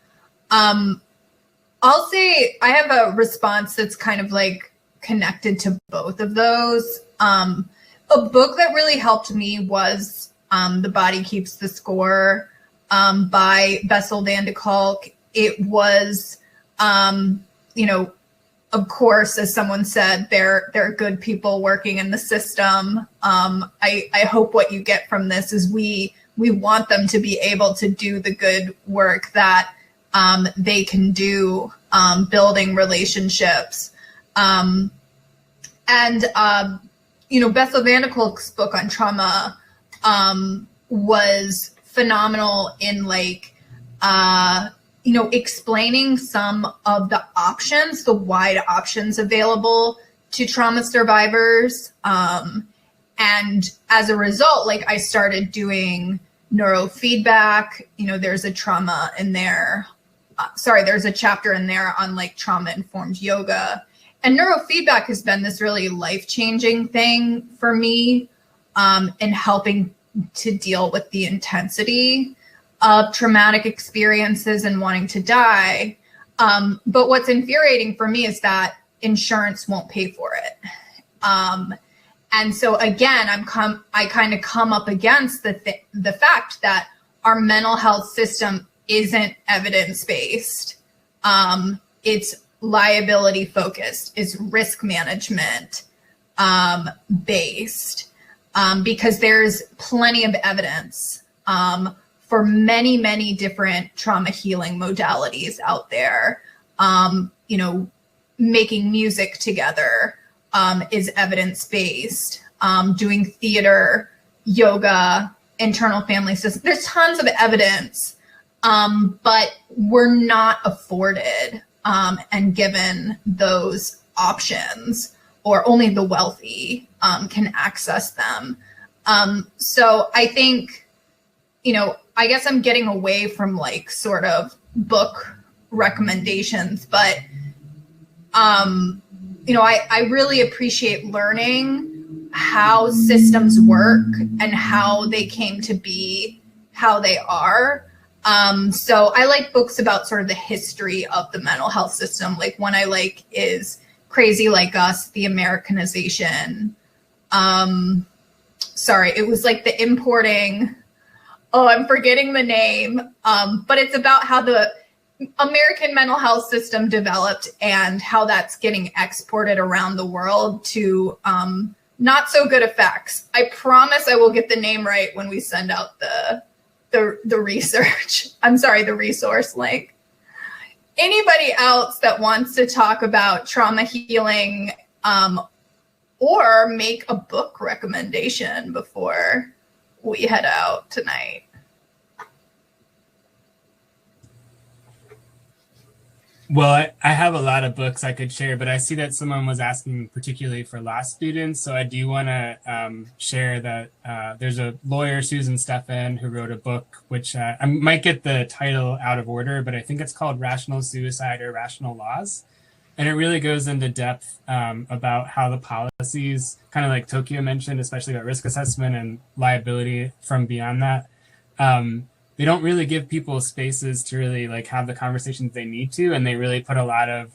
I'll say I have a response that's kind of like connected to both of those. A book that really helped me was The Body Keeps the Score by Bessel van de Kolk. It was, you know, of course, as someone said, there are good people working in the system. I hope what you get from this is we want them to be able to do the good work that they can do, building relationships. You know, Bessel van de Kolk's book on trauma was phenomenal in like, you know, explaining some of the options, the wide options available to trauma survivors. And as a result, like I started doing neurofeedback. You know, there's a trauma in there. There's a chapter in there on like trauma-informed yoga. And neurofeedback has been this really life-changing thing for me in helping to deal with the intensity of traumatic experiences and wanting to die. But what's infuriating for me is that insurance won't pay for it. And so again, I kind of come up against the fact that our mental health system isn't evidence-based. It's liability focused, is risk management based, because there's plenty of evidence for many, many different trauma healing modalities out there. You know, making music together is evidence-based. Doing theater, yoga, internal family system. There's tons of evidence, but we're not afforded and given those options, or only the wealthy can access them. So I think, you know, I guess I'm getting away from like sort of book recommendations, but, you know, I really appreciate learning how systems work and how they came to be how they are. So I like books about sort of the history of the mental health system. Like one I like is Crazy Like Us, The Americanization. It was like the importing. Oh, I'm forgetting the name. But it's about how the American mental health system developed and how that's getting exported around the world to not so good effects. I promise I will get the name right when we send out the research. The resource link. Anybody else that wants to talk about trauma healing or make a book recommendation before we head out tonight? Well, I have a lot of books I could share, but I see that someone was asking particularly for law students. So I do want to share that there's a lawyer, Susan Stephan, who wrote a book, which I might get the title out of order, but I think it's called Rational Suicide or Rational Laws. And it really goes into depth about how the policies, kind of like Tokyo mentioned, especially about risk assessment and liability from beyond that, they don't really give people spaces to really like have the conversations they need to, and they really put a lot of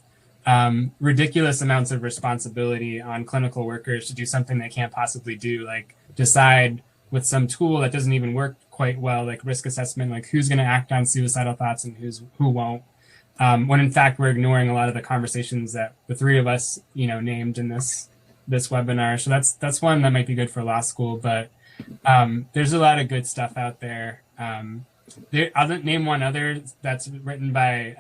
ridiculous amounts of responsibility on clinical workers to do something they can't possibly do, like decide with some tool that doesn't even work quite well, like risk assessment, like who's going to act on suicidal thoughts and who won't. When in fact we're ignoring a lot of the conversations that the three of us, named in this webinar. So that's one that might be good for law school, but there's a lot of good stuff out there. I'll name one other that's written by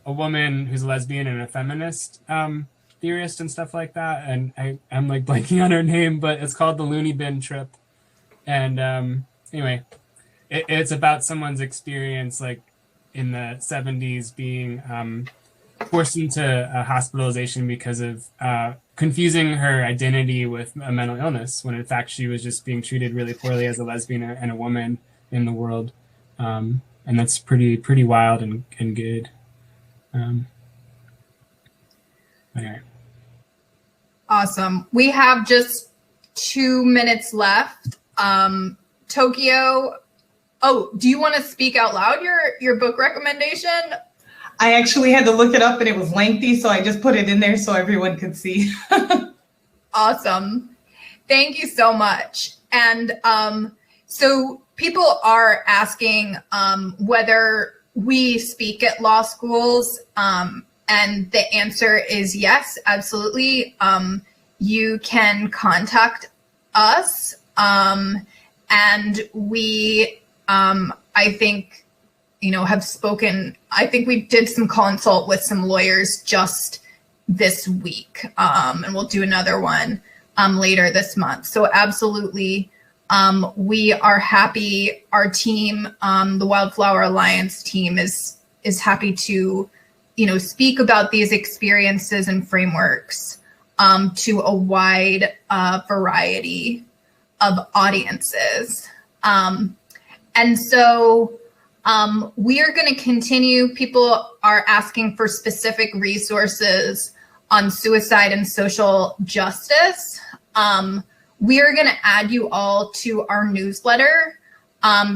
a woman who's a lesbian and a feminist theorist and stuff like that. And I'm like blanking on her name, but it's called The Looney Bin Trip. And anyway, it's about someone's experience like in the 70s being forced into a hospitalization because of confusing her identity with a mental illness, when in fact she was just being treated really poorly as a lesbian and a woman in the world. And that's pretty wild and good. Anyway. Awesome. We have just 2 minutes left. Tokyo, do you want to speak out loud your book recommendation? I actually had to look it up and it was lengthy, so I just put it in there so everyone could see. Awesome. Thank you so much. And so people are asking whether we speak at law schools, and the answer is yes, absolutely. You can contact us, and we, I think, have spoken. I think we did some consult with some lawyers just this week, and we'll do another one later this month. So absolutely. We are happy. Our team, the Wildflower Alliance team, is happy to, speak about these experiences and frameworks to a wide variety of audiences. And so we are going to continue. People are asking for specific resources on suicide and social justice. We are going to add you all to our newsletter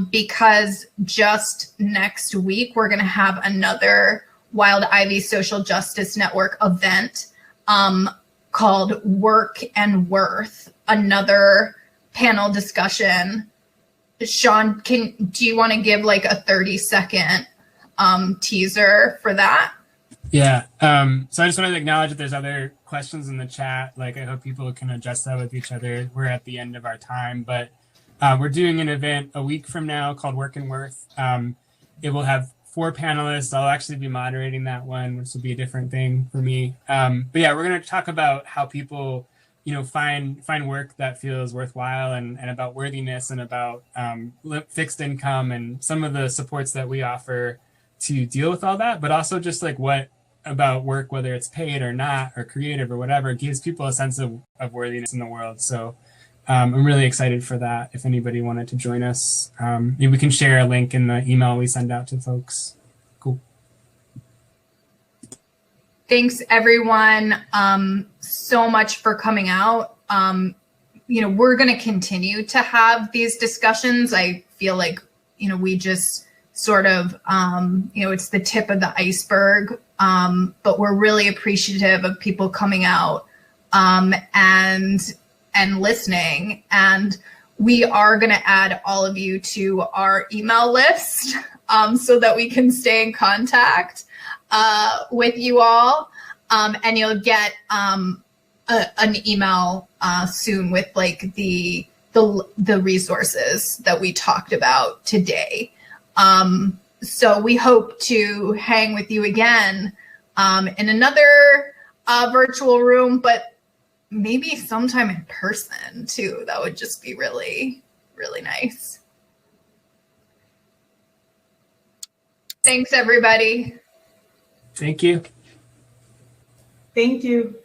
because just next week, we're going to have another Wild Ivy Social Justice Network event called Work and Worth, another panel discussion. Sean, do you want to give like a 30-second teaser for that? Yeah. So I just wanted to acknowledge that there's other questions in the chat. Like, I hope people can address that with each other. We're at the end of our time, but we're doing an event a week from now called Work and Worth. It will have 4 panelists. I'll actually be moderating that one, which will be a different thing for me. But yeah, we're going to talk about how people, find work that feels worthwhile, and about worthiness, and about fixed income and some of the supports that we offer to deal with all that, but also just like what about work, whether it's paid or not, or creative or whatever, gives people a sense of worthiness in the world. So I'm really excited for that. If anybody wanted to join us, maybe we can share a link in the email we send out to folks. Cool. Thanks, everyone, so much for coming out. We're going to continue to have these discussions. I feel like, we just sort of, it's the tip of the iceberg, but we're really appreciative of people coming out and listening. And we are going to add all of you to our email list so that we can stay in contact with you all. And you'll get an email soon with like the resources that we talked about today. So we hope to hang with you again in another virtual room, but maybe sometime in person too. That would just be really, really nice. Thanks, everybody. Thank you. Thank you.